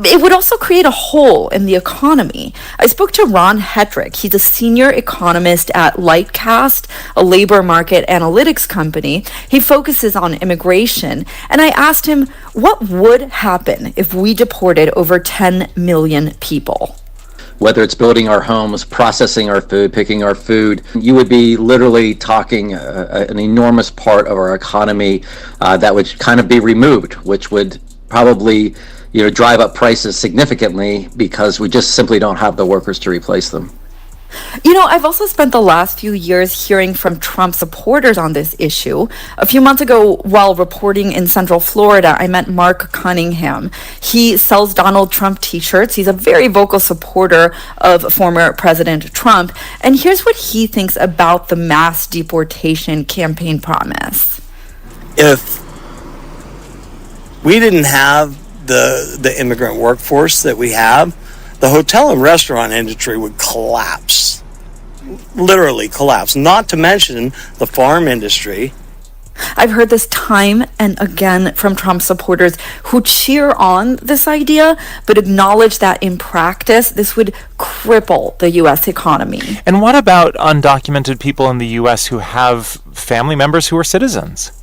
It would also create a hole in the economy. I spoke to Ron Hetrick. He's a senior economist at Lightcast, a labor market analytics company. He focuses on immigration. And I asked him, what would happen if we deported over 10 million people? Whether it's building our homes, processing our food, picking our food, you would be literally talking an enormous part of our economy that would kind of be removed, which would probably drive up prices significantly because we just simply don't have the workers to replace them. I've also spent the last few years hearing from Trump supporters on this issue. A few months ago, while reporting in Central Florida, I met Mark Cunningham. He sells Donald Trump t-shirts. He's a very vocal supporter of former President Trump. And here's what he thinks about the mass deportation campaign promise. If we didn't have the immigrant workforce that we have, the hotel and restaurant industry would collapse. Literally collapse. Not to mention the farm industry. I've heard this time and again from Trump supporters who cheer on this idea, but acknowledge that in practice, this would cripple the U.S. economy. And what about undocumented people in the U.S. who have family members who are citizens?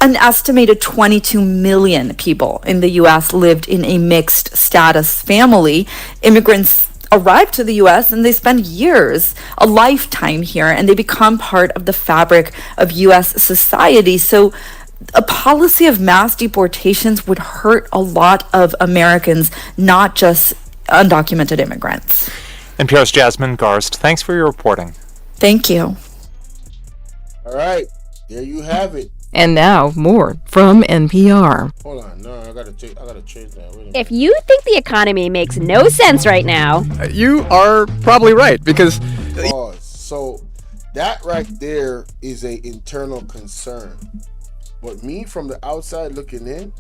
An estimated 22 million people in the U.S. lived in a mixed status family. Immigrants arrive to the U.S. and they spend years, a lifetime here, and they become part of the fabric of U.S. society. So a policy of mass deportations would hurt a lot of Americans, not just undocumented immigrants. NPR's Jasmine Garst, thanks for your reporting. Thank you. All right, there you have it. And now, more from NPR. Hold on, no, I gotta change that. If you think the economy makes no sense right now, you are probably right, because... So, that right there is a internal concern. But me, from the outside looking in,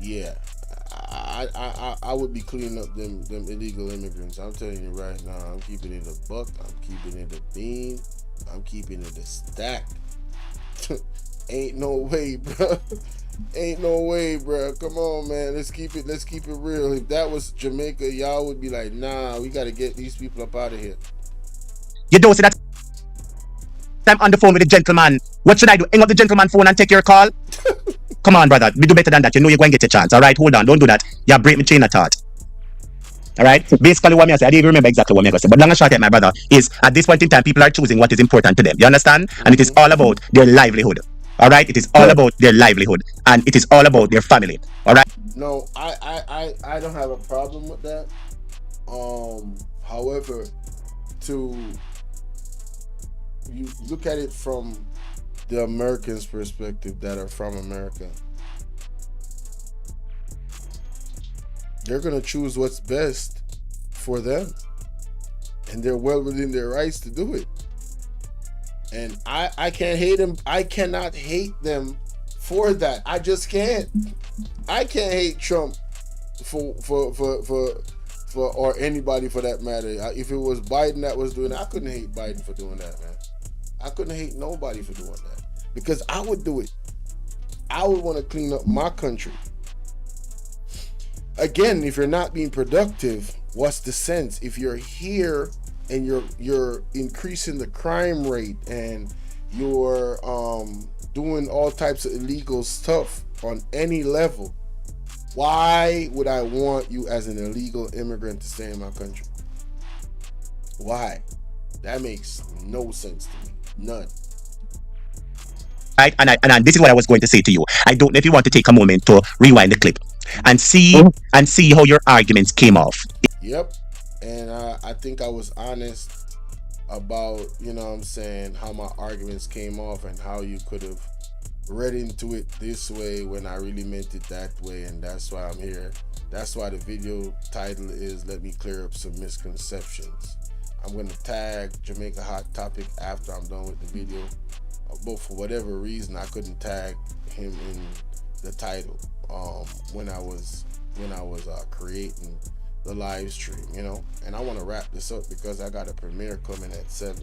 yeah, I would be cleaning up them illegal immigrants. I'm telling you right now, I'm keeping it a buck, I'm keeping it a bean, I'm keeping it a stack. Ain't no way, bro. Ain't no way, bro. Come on, man. Let's keep it real. If that was Jamaica, y'all would be like, nah, we gotta get these people up out of here. You don't see that I'm on the phone with the gentleman. What should I do? Hang up the gentleman phone and take your call? Come on, brother. We do better than that. You know you're going to get a chance. All right, hold on. Don't do that. You break my chain of thought. All right. Basically, what I say, I didn't even remember exactly what I say. But long and short, my brother, is at this point in time, people are choosing what is important to them. You understand? And it is all about their livelihood. All right. It is all about their livelihood, and it is all about their family. All right. No, I don't have a problem with that. However, you look at it from the Americans' perspective that are from America. They're going to choose what's best for them. And they're well within their rights to do it. And I can't hate them. I cannot hate them for that. I just can't. I can't hate Trump for or anybody for that matter. If it was Biden that was doing it, I couldn't hate Biden for doing that, man. I couldn't hate nobody for doing that. Because I would do it. I would want to clean up my country. Again, if you're not being productive, what's the sense? If you're here and you're increasing the crime rate and you're doing all types of illegal stuff on any level, why would I want you as an illegal immigrant to stay in my country? Why? That makes no sense to me. None. Right? And this is what I was going to say to you. I don't know if you want to take a moment to rewind the clip and see how your arguments came off. Yep. And I think I was honest about, you know what I'm saying, how my arguments came off and how you could have read into it this way when I really meant it that way. And that's why I'm here. That's why the video title is Let Me Clear Up Some Misconceptions. I'm going to tag Jamaica Hot Topic after I'm done with the video. But for whatever reason, I couldn't tag him in the title when I was creating the live stream, you know. And I want to wrap this up because I got a premiere coming at 7.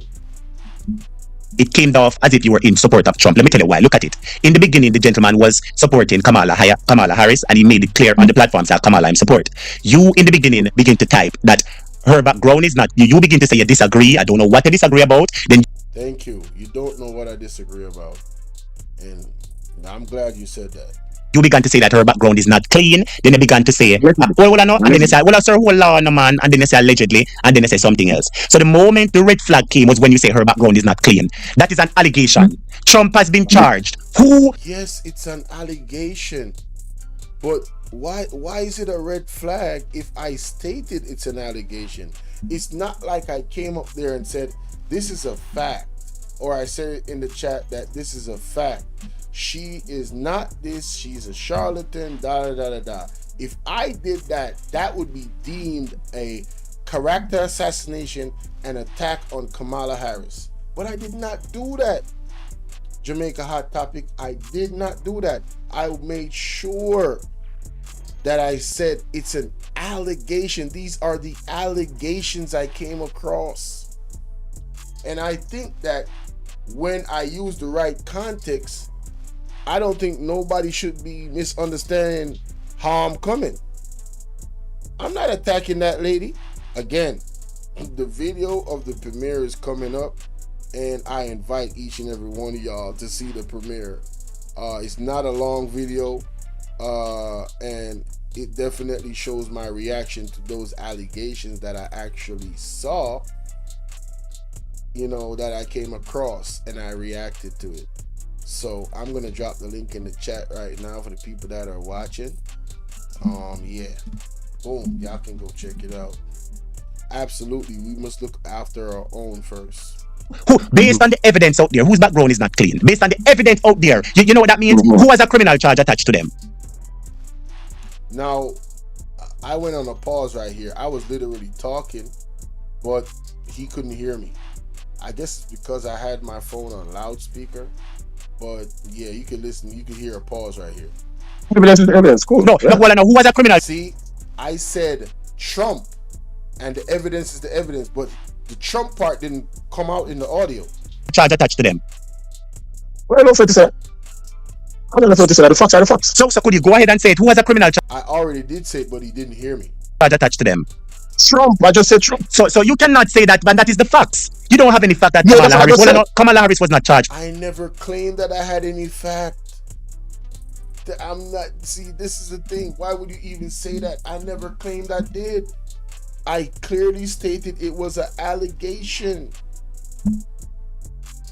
It came off as if you were in support of Trump. Let me tell you why. Look at it. In the beginning, the gentleman was supporting Kamala Harris, and he made it clear on the platforms that Kamala in support. You, in the beginning, begin to type that her background is not. You begin to say you disagree. I don't know what you disagree about. Then thank you. You don't know what I disagree about, and I'm glad you said that. You began to say that her background is not clean. Then you began to say, well, I know. And then you say, well, sir, hold on, man. And then you say allegedly. And then you say something else. So the moment the red flag came was when you say her background is not clean. That is an allegation. Trump has been charged. Who? Yes, it's an allegation. But why is it a red flag if I stated it's an allegation? It's not like I came up there and said, this is a fact. Or I said in the chat that this is a fact. She is not this, she's a charlatan, da da da da da. If I did that, that would be deemed a character assassination and attack on Kamala Harris. But I did not do that. Jamaica Hot Topic, I did not do that. I made sure that I said it's an allegation. These are the allegations I came across. And I think that when I use the right context, I don't think nobody should be misunderstanding how I'm coming. I'm not attacking that lady. Again, the video of the premiere is coming up, and I invite each and every one of y'all to see the premiere. It's not a long video, and it definitely shows my reaction to those allegations that I actually saw, you know, that I came across, and I reacted to it. So I'm gonna drop the link in the chat right now for the people that are watching. Yeah, boom, y'all can go check it out. Absolutely, we must look after our own first. Based on the evidence out there, whose background is not clean? Based on the evidence out there, you know what that means? Who has a criminal charge attached to them? Now, I went on a pause right here. I was literally talking, but he couldn't hear me. I guess it's because I had my phone on loudspeaker. But yeah, you can listen. You can hear a pause right here. Evidence is evidence. Cool. No, well, I know who was a criminal. See, I said Trump, and the evidence is the evidence, but the Trump part didn't come out in the audio. Charge attached to them. Well, I don't know what to say. I don't know what to say. The facts are the facts. So could you go ahead and say it? Who has a criminal charge? I already did say it, but he didn't hear me. Charge attached to them. Trump. I just said Trump. So you cannot say that, but that is the facts. You don't have any fact that Kamala Harris was not charged. I never claimed that I had any fact. I'm not. See, this is the thing. Why would you even say that? I never claimed I did. I clearly stated it was an allegation.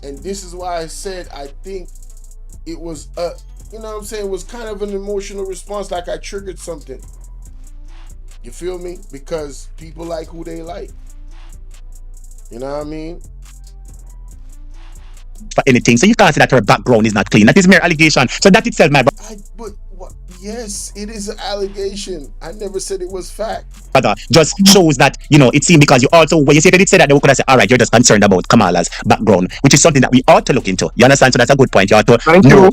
And this is why I said I think it was you know what I'm saying, it was kind of an emotional response, like I triggered something. You feel me? Because people like who they like. You know what I mean? For anything. So you can't say that her background is not clean. That is mere allegation. So that itself, my brother. Yes, it is an allegation. I never said it was fact. Brother, just shows that, you know, it seemed because you also, when you said that, they could have said, all right, you're just concerned about Kamala's background, which is something that we ought to look into. You understand? So that's a good point. You ought to know.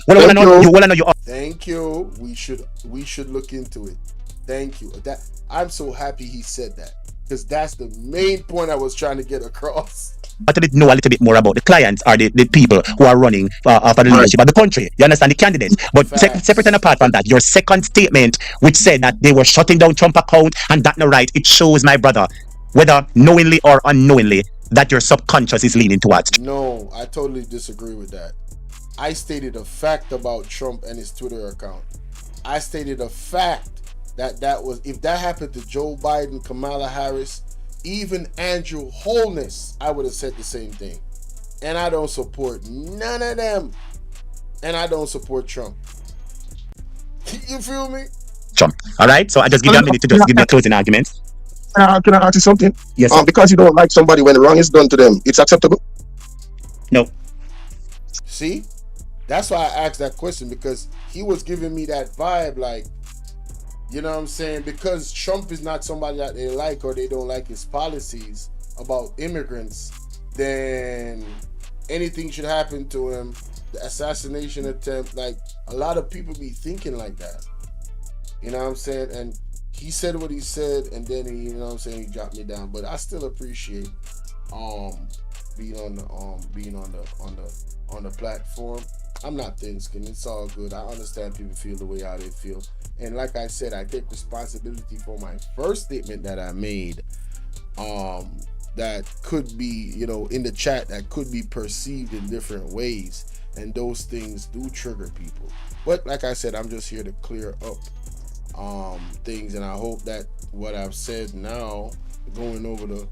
Thank you. We should look into it. Thank you. I'm so happy he said that, because that's the main point I was trying to get across. But to know a little bit more about the clients or the people who are running for the leadership of the country. You understand, the candidates. But separate and apart from that, your second statement, which said that they were shutting down Trump account and that no right, it shows, my brother, whether knowingly or unknowingly, that your subconscious is leaning towards. No, I totally disagree with that. I stated a fact about Trump and his Twitter account. I stated a fact that was, if that happened to Joe Biden, Kamala Harris, even Andrew Holness, I would have said the same thing. And I don't support none of them. and I don't support Trump. You feel me? Trump. All right. So I just give you a minute to just give me a closing argument. Can I ask you something? Yes. Sir. Because you don't like somebody when wrong is done to them, it's acceptable? No. See, that's why I asked that question, because he was giving me that vibe, like, you know what I'm saying? Because Trump is not somebody that they like, or they don't like his policies about immigrants, then anything should happen to him. The assassination attempt, like, a lot of people be thinking like that. You know what I'm saying? And he said what he said, and then he, you know what I'm saying, he dropped me down. But I still appreciate being on the platform. I'm not thin-skinned. It's all good. I understand people feel the way how they feel. And like I said, I take responsibility for my first statement that I made, that could be, you know, in the chat, that could be perceived in different ways. And those things do trigger people. But like I said, I'm just here to clear up things, and I hope that what I've said now, going over the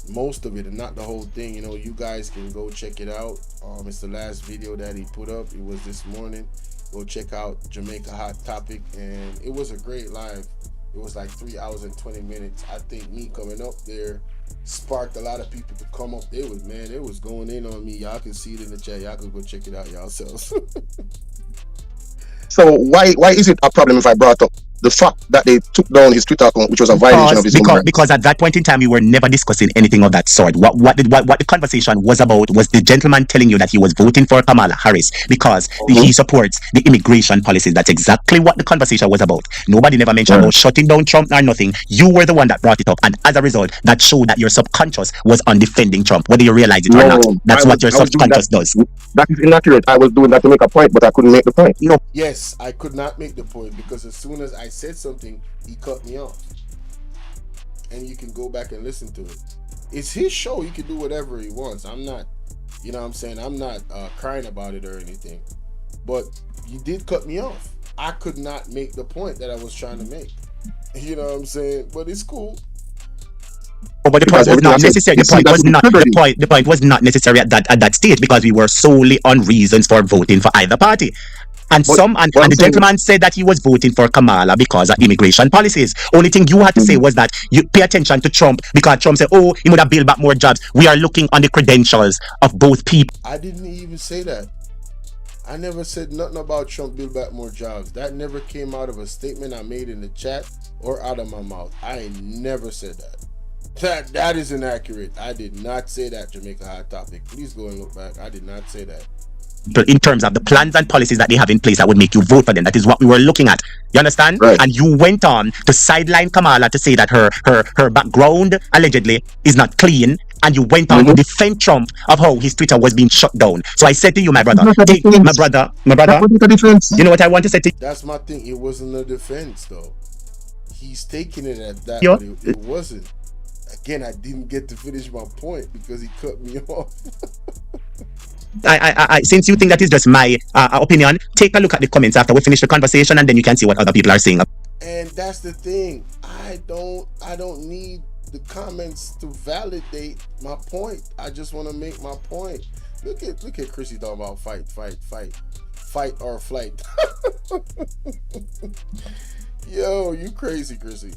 most of it and not the whole thing, you know, you guys can go check it out. It's the last video that he put up. It was this morning. Go check out Jamaica Hot Topic, and it was a great live. It was like 3 hours and 20 minutes. I think me coming up there sparked a lot of people to come up. It was going in on me. Y'all can see it in the chat. Y'all can go check it out yourselves. So why is it a problem if I brought up the fact that they took down his Twitter account, which was a violation of his human rights? Because at that point in time, we were never discussing anything of that sort. What the conversation was about was the gentleman telling you that he was voting for Kamala Harris because he supports the immigration policies. That's exactly what the conversation was about. Nobody never mentioned about shutting down Trump or nothing. You were the one that brought it up, and as a result, that showed that your subconscious was on defending Trump, whether you realize it or not. That's what your subconscious does. That is inaccurate. I was doing that to make a point, but I couldn't make the point. No. Yes, I could not make the point, because as soon as I said something, he cut me off. And you can go back and listen to it. It's his show. He can do whatever he wants. I'm not, you know what I'm saying, I'm not crying about it or anything. But you did cut me off. I could not make the point that I was trying to make. You know what I'm saying? But it's cool. But the point was not necessary. The point was not necessary at that stage, because we were solely on reasons for voting for either party. And the gentleman said that he was voting for Kamala because of immigration policies. Only thing you had to say was that you pay attention to Trump, because Trump said, oh, he would have built back more jobs. We are looking on the credentials of both people. I didn't even say that. I never said nothing about Trump build back more jobs. That never came out of a statement I made in the chat or out of my mouth. I never said that. That is inaccurate. I did not say that, Jamaica Hot Topic. Please go and look back. I did not say that. In terms of the plans and policies that they have in place that would make you vote for them. That is what we were looking at. You understand? Right. And you went on to sideline Kamala to say that her background allegedly is not clean, and you went on to defend Trump of how his Twitter was being shut down. So I said to you, my brother, you know what I want to say to you? That's my thing. It wasn't a defense, though. He's taking it at that, Yo. but it wasn't. Again, I didn't get to finish my point because he cut me off. I since you think that is just my opinion, take a look at the comments after we finish the conversation, and then you can see what other people are saying. And that's the thing. I don't need the comments to validate my point. I just want to make my point. Look at Chrissy talking about fight or flight. Yo, you crazy, Chrissy.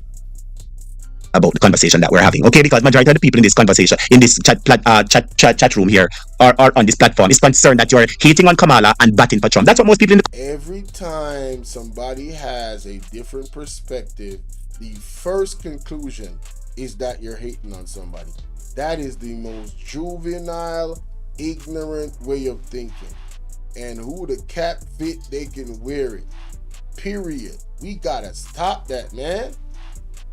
About the conversation that we're having, okay? Because majority of the people in this conversation, in this chat room here, or on this platform, is concerned that you're hating on Kamala and batting for Trump. That's what most people in the... Every time somebody has a different perspective, the first conclusion is that you're hating on somebody. That is the most juvenile, ignorant way of thinking. And who the cap fit, they can wear it. Period. We gotta stop that, man.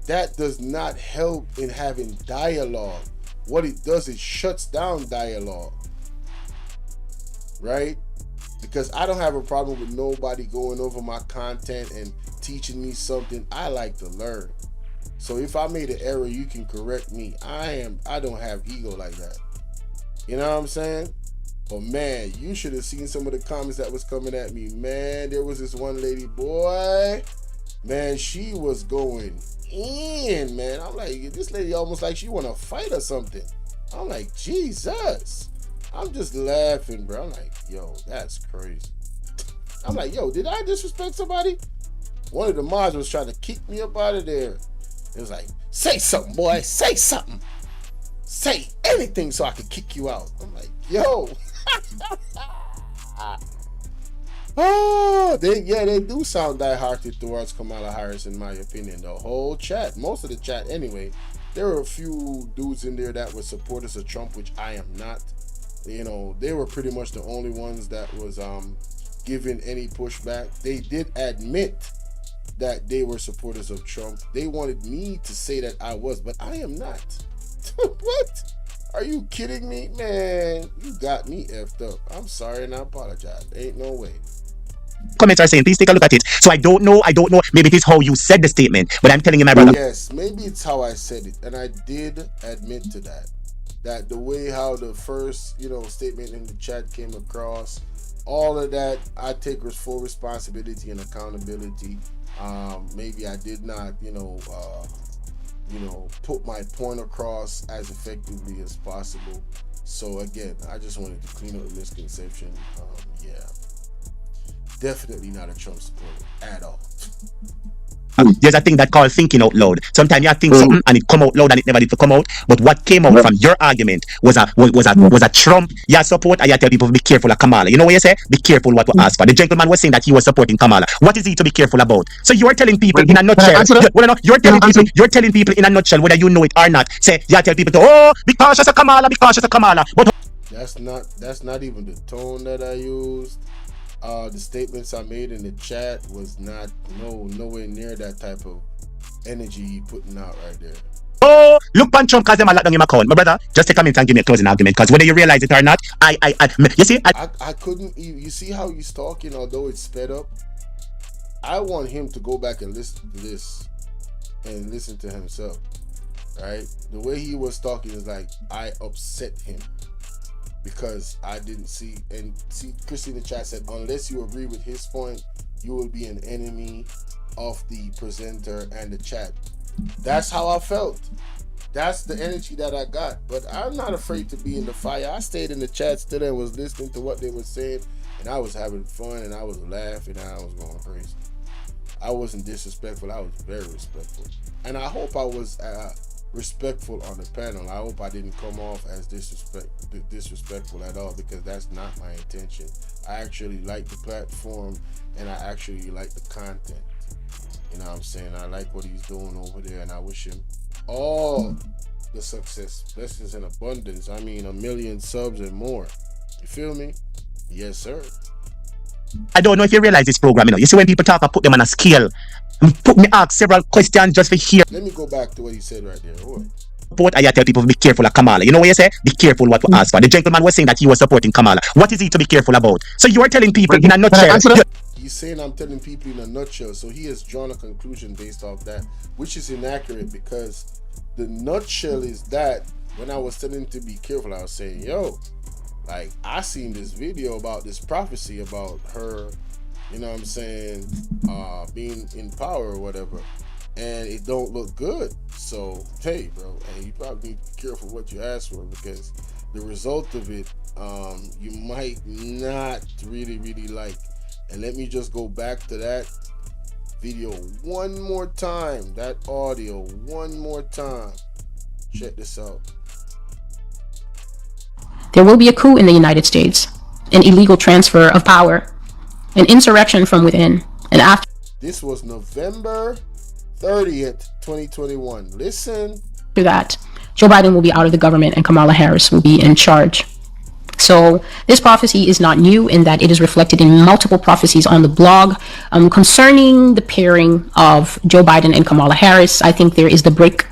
That does not help in having dialogue. What it does is shuts down dialogue. Right? Because I don't have a problem with nobody going over my content and teaching me something. I like to learn. So if I made an error, you can correct me. I don't have ego like that. You know what I'm saying? But man, you should have seen some of the comments that was coming at me. Man, there was this one lady, boy. Man, she was going in, man. I'm like, this lady almost like she want to fight or something. I'm like, Jesus. I'm just laughing, bro. I'm like, yo, that's crazy. I'm like, yo, did I disrespect somebody? One of the mods was trying to kick me up out of there. It was like, say something, boy. Say something. Say anything so I can kick you out. I'm like, yo. Oh, they do sound die-hearted towards Kamala Harris, in my opinion. The whole chat, most of the chat anyway. There were a few dudes in there that were supporters of Trump, which I am not. You know, they were pretty much the only ones that was giving any pushback. They did admit that they were supporters of Trump. They wanted me to say that I was, but I am not. What? Are you kidding me? Man, you got me effed up. I'm sorry and I apologize. Ain't no way. Comments are saying, please take a look at it. So I don't know. Maybe it is how you said the statement, but I'm telling you, my brother. Yes, maybe it's how I said it, and I did admit to that. That the way how the first, statement in the chat came across, all of that, I take full responsibility and accountability. Maybe I did not, put my point across as effectively as possible. So again, I just wanted to clean up the misconception. Definitely not a Trump supporter at all. There's a thing that called thinking out loud. Sometimes you think something and it come out loud and it never did to come out. But what came out from your argument was a Trump support, and you tell people to be careful of Kamala. You know what you say? Be careful what to ask for. The gentleman was saying that he was supporting Kamala. What is he to be careful about? So you're telling people in a nutshell. You're telling people in a nutshell, whether you know it or not. Say you tell people to be cautious of Kamala, be cautious of Kamala. But that's not even the tone that I used. The statements I made in the chat was nowhere near that type of energy you putting out right there. Oh, look on Trump because them a lock down your account. My brother, just take a minute and give me a closing argument, because whether you realize it or not, I couldn't even, you see how he's talking, although it's sped up? I want him to go back and listen to this and listen to himself, right? The way he was talking is like, I upset him. Because I didn't see, and see, Christy in the chat said, unless you agree with his point, you will be an enemy of the presenter and the chat. That's how I felt. That's the energy that I got. But I'm not afraid to be in the fire. I stayed in the chat still and was listening to what they were saying, and I was having fun, and I was laughing, and I was going crazy. I wasn't disrespectful. I was very respectful. And I hope I was respectful on the panel. I hope I didn't come off as disrespectful at all, because that's not my intention. I actually like the platform, and I actually like the content. You know what I'm saying? I like what he's doing over there, and I wish him all the success, blessings, and abundance. I mean, 1 million subs and more. You feel me? Yes, sir. I don't know if you realize this program, you see when people talk, I put them on a scale. Put me ask several questions just for hear. Let me go back to what he said right there. Support, I tell people to be careful of Kamala. You know what you say? Be careful what to ask for. The gentleman was saying that he was supporting Kamala. What is he to be careful about? So you are telling people in a nutshell. He's saying I'm telling people in a nutshell. So he has drawn a conclusion based off that, which is inaccurate, because the nutshell is that when I was telling him to be careful, I was saying, yo, like, I seen this video about this prophecy about her, you know what I'm saying, being in power or whatever, and it don't look good. So hey, bro, and you probably need to be careful what you ask for, because the result of it, you might not really like. And let me just go back to that video one more time, that audio one more time. Check this out. There will be a coup in the United States, an illegal transfer of power, an insurrection from within, and after. This was November 30th, 2021. Listen. After that, Joe Biden will be out of the government and Kamala Harris will be in charge. So this prophecy is not new in that it is reflected in multiple prophecies on the blog concerning the pairing of Joe Biden and Kamala Harris. I think there is the brick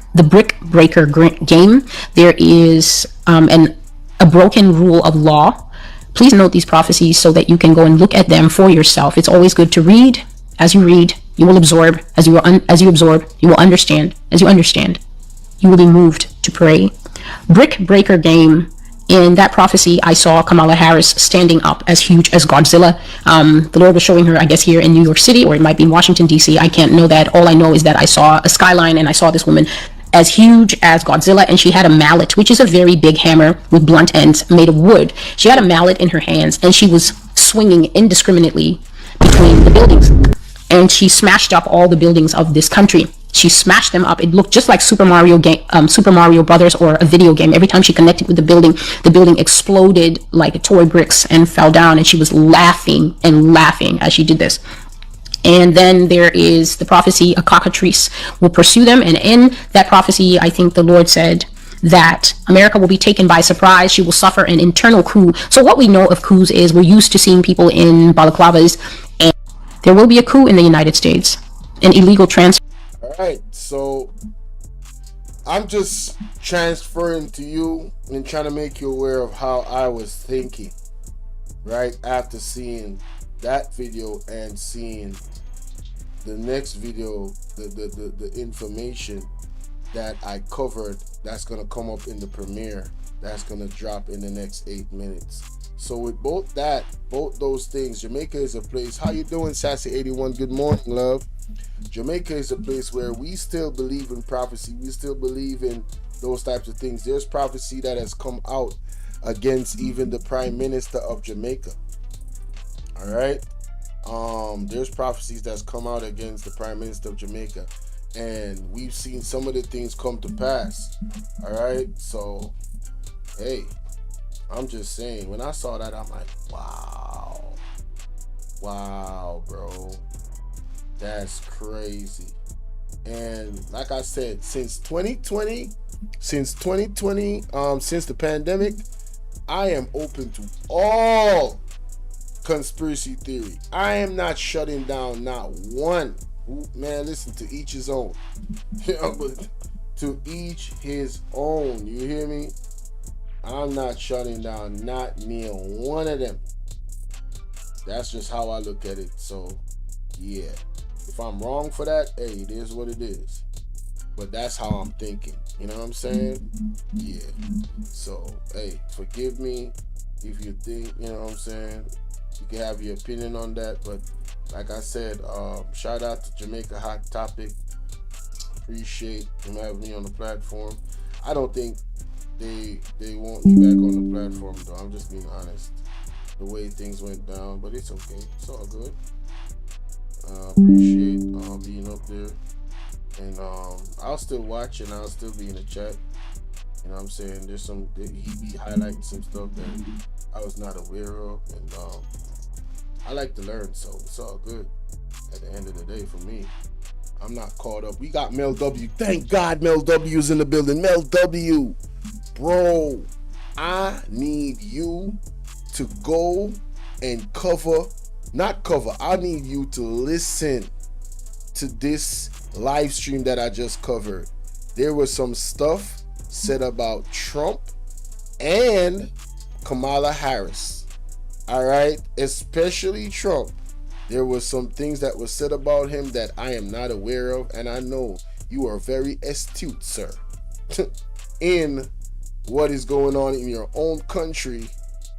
breaker game. There is a broken rule of law. Please note these prophecies so that you can go and look at them for yourself. It's always good to read. As you read, you will absorb. As you absorb, you will understand. As you understand, you will be moved to pray. Brick breaker game. In that prophecy, I saw Kamala Harris standing up as huge as Godzilla. The Lord was showing her, I guess, here in New York City, or it might be in Washington, D.C. I can't know that. All I know is that I saw a skyline and I saw this woman as huge as Godzilla, and she had a mallet, which is a very big hammer with blunt ends made of wood. She had a mallet in her hands, and she was swinging indiscriminately between the buildings. And she smashed up all the buildings of this country. She smashed them up. It looked just like Super Mario Brothers or a video game. Every time she connected with the building exploded like toy bricks and fell down. And she was laughing and laughing as she did this. And then there is the prophecy, a cockatrice will pursue them. And in that prophecy, I think the Lord said that America will be taken by surprise. She will suffer an internal coup. So what we know of coups is we're used to seeing people in balaclavas, and there will be a coup in the United States, an illegal transfer. All right, so I'm just transferring to you and trying to make you aware of how I was thinking, right, after seeing that video and seeing the next video, the information that I covered that's going to come up in the premiere that's going to drop in the next 8 minutes. So with both those things, Jamaica is a place. How you doing, Sassy81? Good morning, love. Jamaica is a place where we still believe in prophecy. We still believe in those types of things. There's prophecy that has come out against even the Prime Minister of Jamaica. All right. There's prophecies that's come out against the Prime Minister of Jamaica, and we've seen some of the things come to pass. All right. So, hey, I'm just saying, when I saw that, I'm like, wow, bro. That's crazy. And like I said, since 2020, since the pandemic, I am open to all conspiracy theory. I am not shutting down not one. Man, listen, to each his own. But to each his own. You hear me? I'm not shutting down not near one of them. That's just how I look at it. So, yeah. If I'm wrong for that, hey, it is what it is. But that's how I'm thinking. You know what I'm saying? Yeah. So, hey, forgive me if you think, you know what I'm saying? You can have your opinion on that. But like I said, shout out to Jamaica Hot Topic. Appreciate them having me on the platform. I don't think they want me back on the platform, though. I'm just being honest. The way things went down. But it's okay. It's all good. Appreciate being up there, and I'll still watch and I'll still be in the chat. You know what I'm saying? There's he be highlighting some stuff that I was not aware of, and I like to learn, so it's all good at the end of the day for me. I'm not caught up. We got Mel W. Thank God Mel W's in the building. Mel W, bro, I need you to go and I need you to listen to this live stream that I just covered. There was some stuff said about Trump and Kamala Harris. All right, especially Trump. There was some things that were said about him that I am not aware of, and I know you are very astute, sir, in what is going on in your own country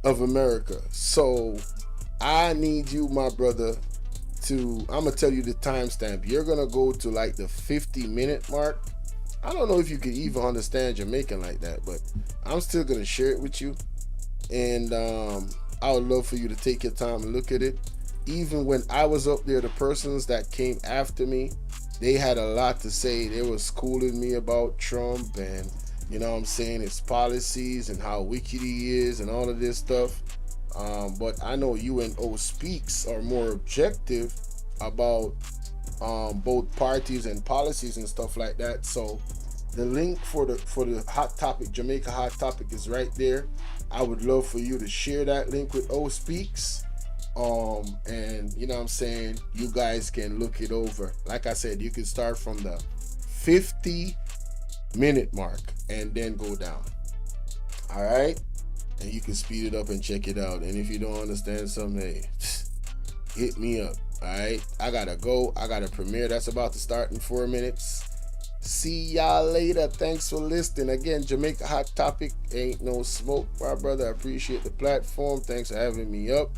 of America. So I need you, my brother, I'm going to tell you the timestamp. You're going to go to like the 50-minute mark. I don't know if you could even understand Jamaican like that, but I'm still going to share it with you. And I would love for you to take your time and look at it. Even when I was up there, the persons that came after me, they had a lot to say. They were schooling me about Trump and, you know what I'm saying, his policies and how wicked he is and all of this stuff. But I know UNO Speaks are more objective about both parties and policies and stuff like that. So the link for the hot topic, Jamaica Hot Topic, is right there. I would love for you to share that link with O Speaks. And you know what I'm saying, you guys can look it over. Like I said, you can start from the 50-minute mark and then go down. All right. And you can speed it up and check it out. And if you don't understand something, hey, hit me up. All right. I gotta go. I got a premiere that's about to start in 4 minutes. See y'all later. Thanks for listening. Again, Jamaica Hot Topic, ain't no smoke, my brother. I appreciate the platform. Thanks for having me up.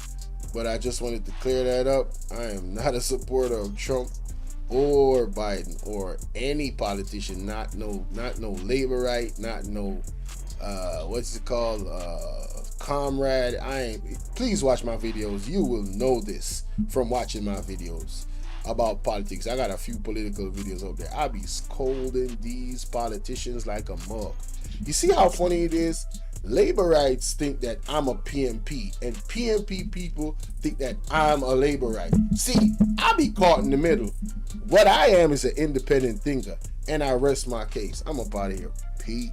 But I just wanted to clear that up. I am not a supporter of Trump or Biden or any politician. Not no Laborite. Not no what's it called? comrade. Please watch my videos. You will know this from watching my videos about politics. I got a few political videos up there. I be scolding these politicians like a mug. You see how funny it is? Laborites think that I'm a PMP, and PMP people think that I'm a Laborite. See, I be caught in the middle. What I am is an independent thinker, and I rest my case. I'm up out of here. Peace.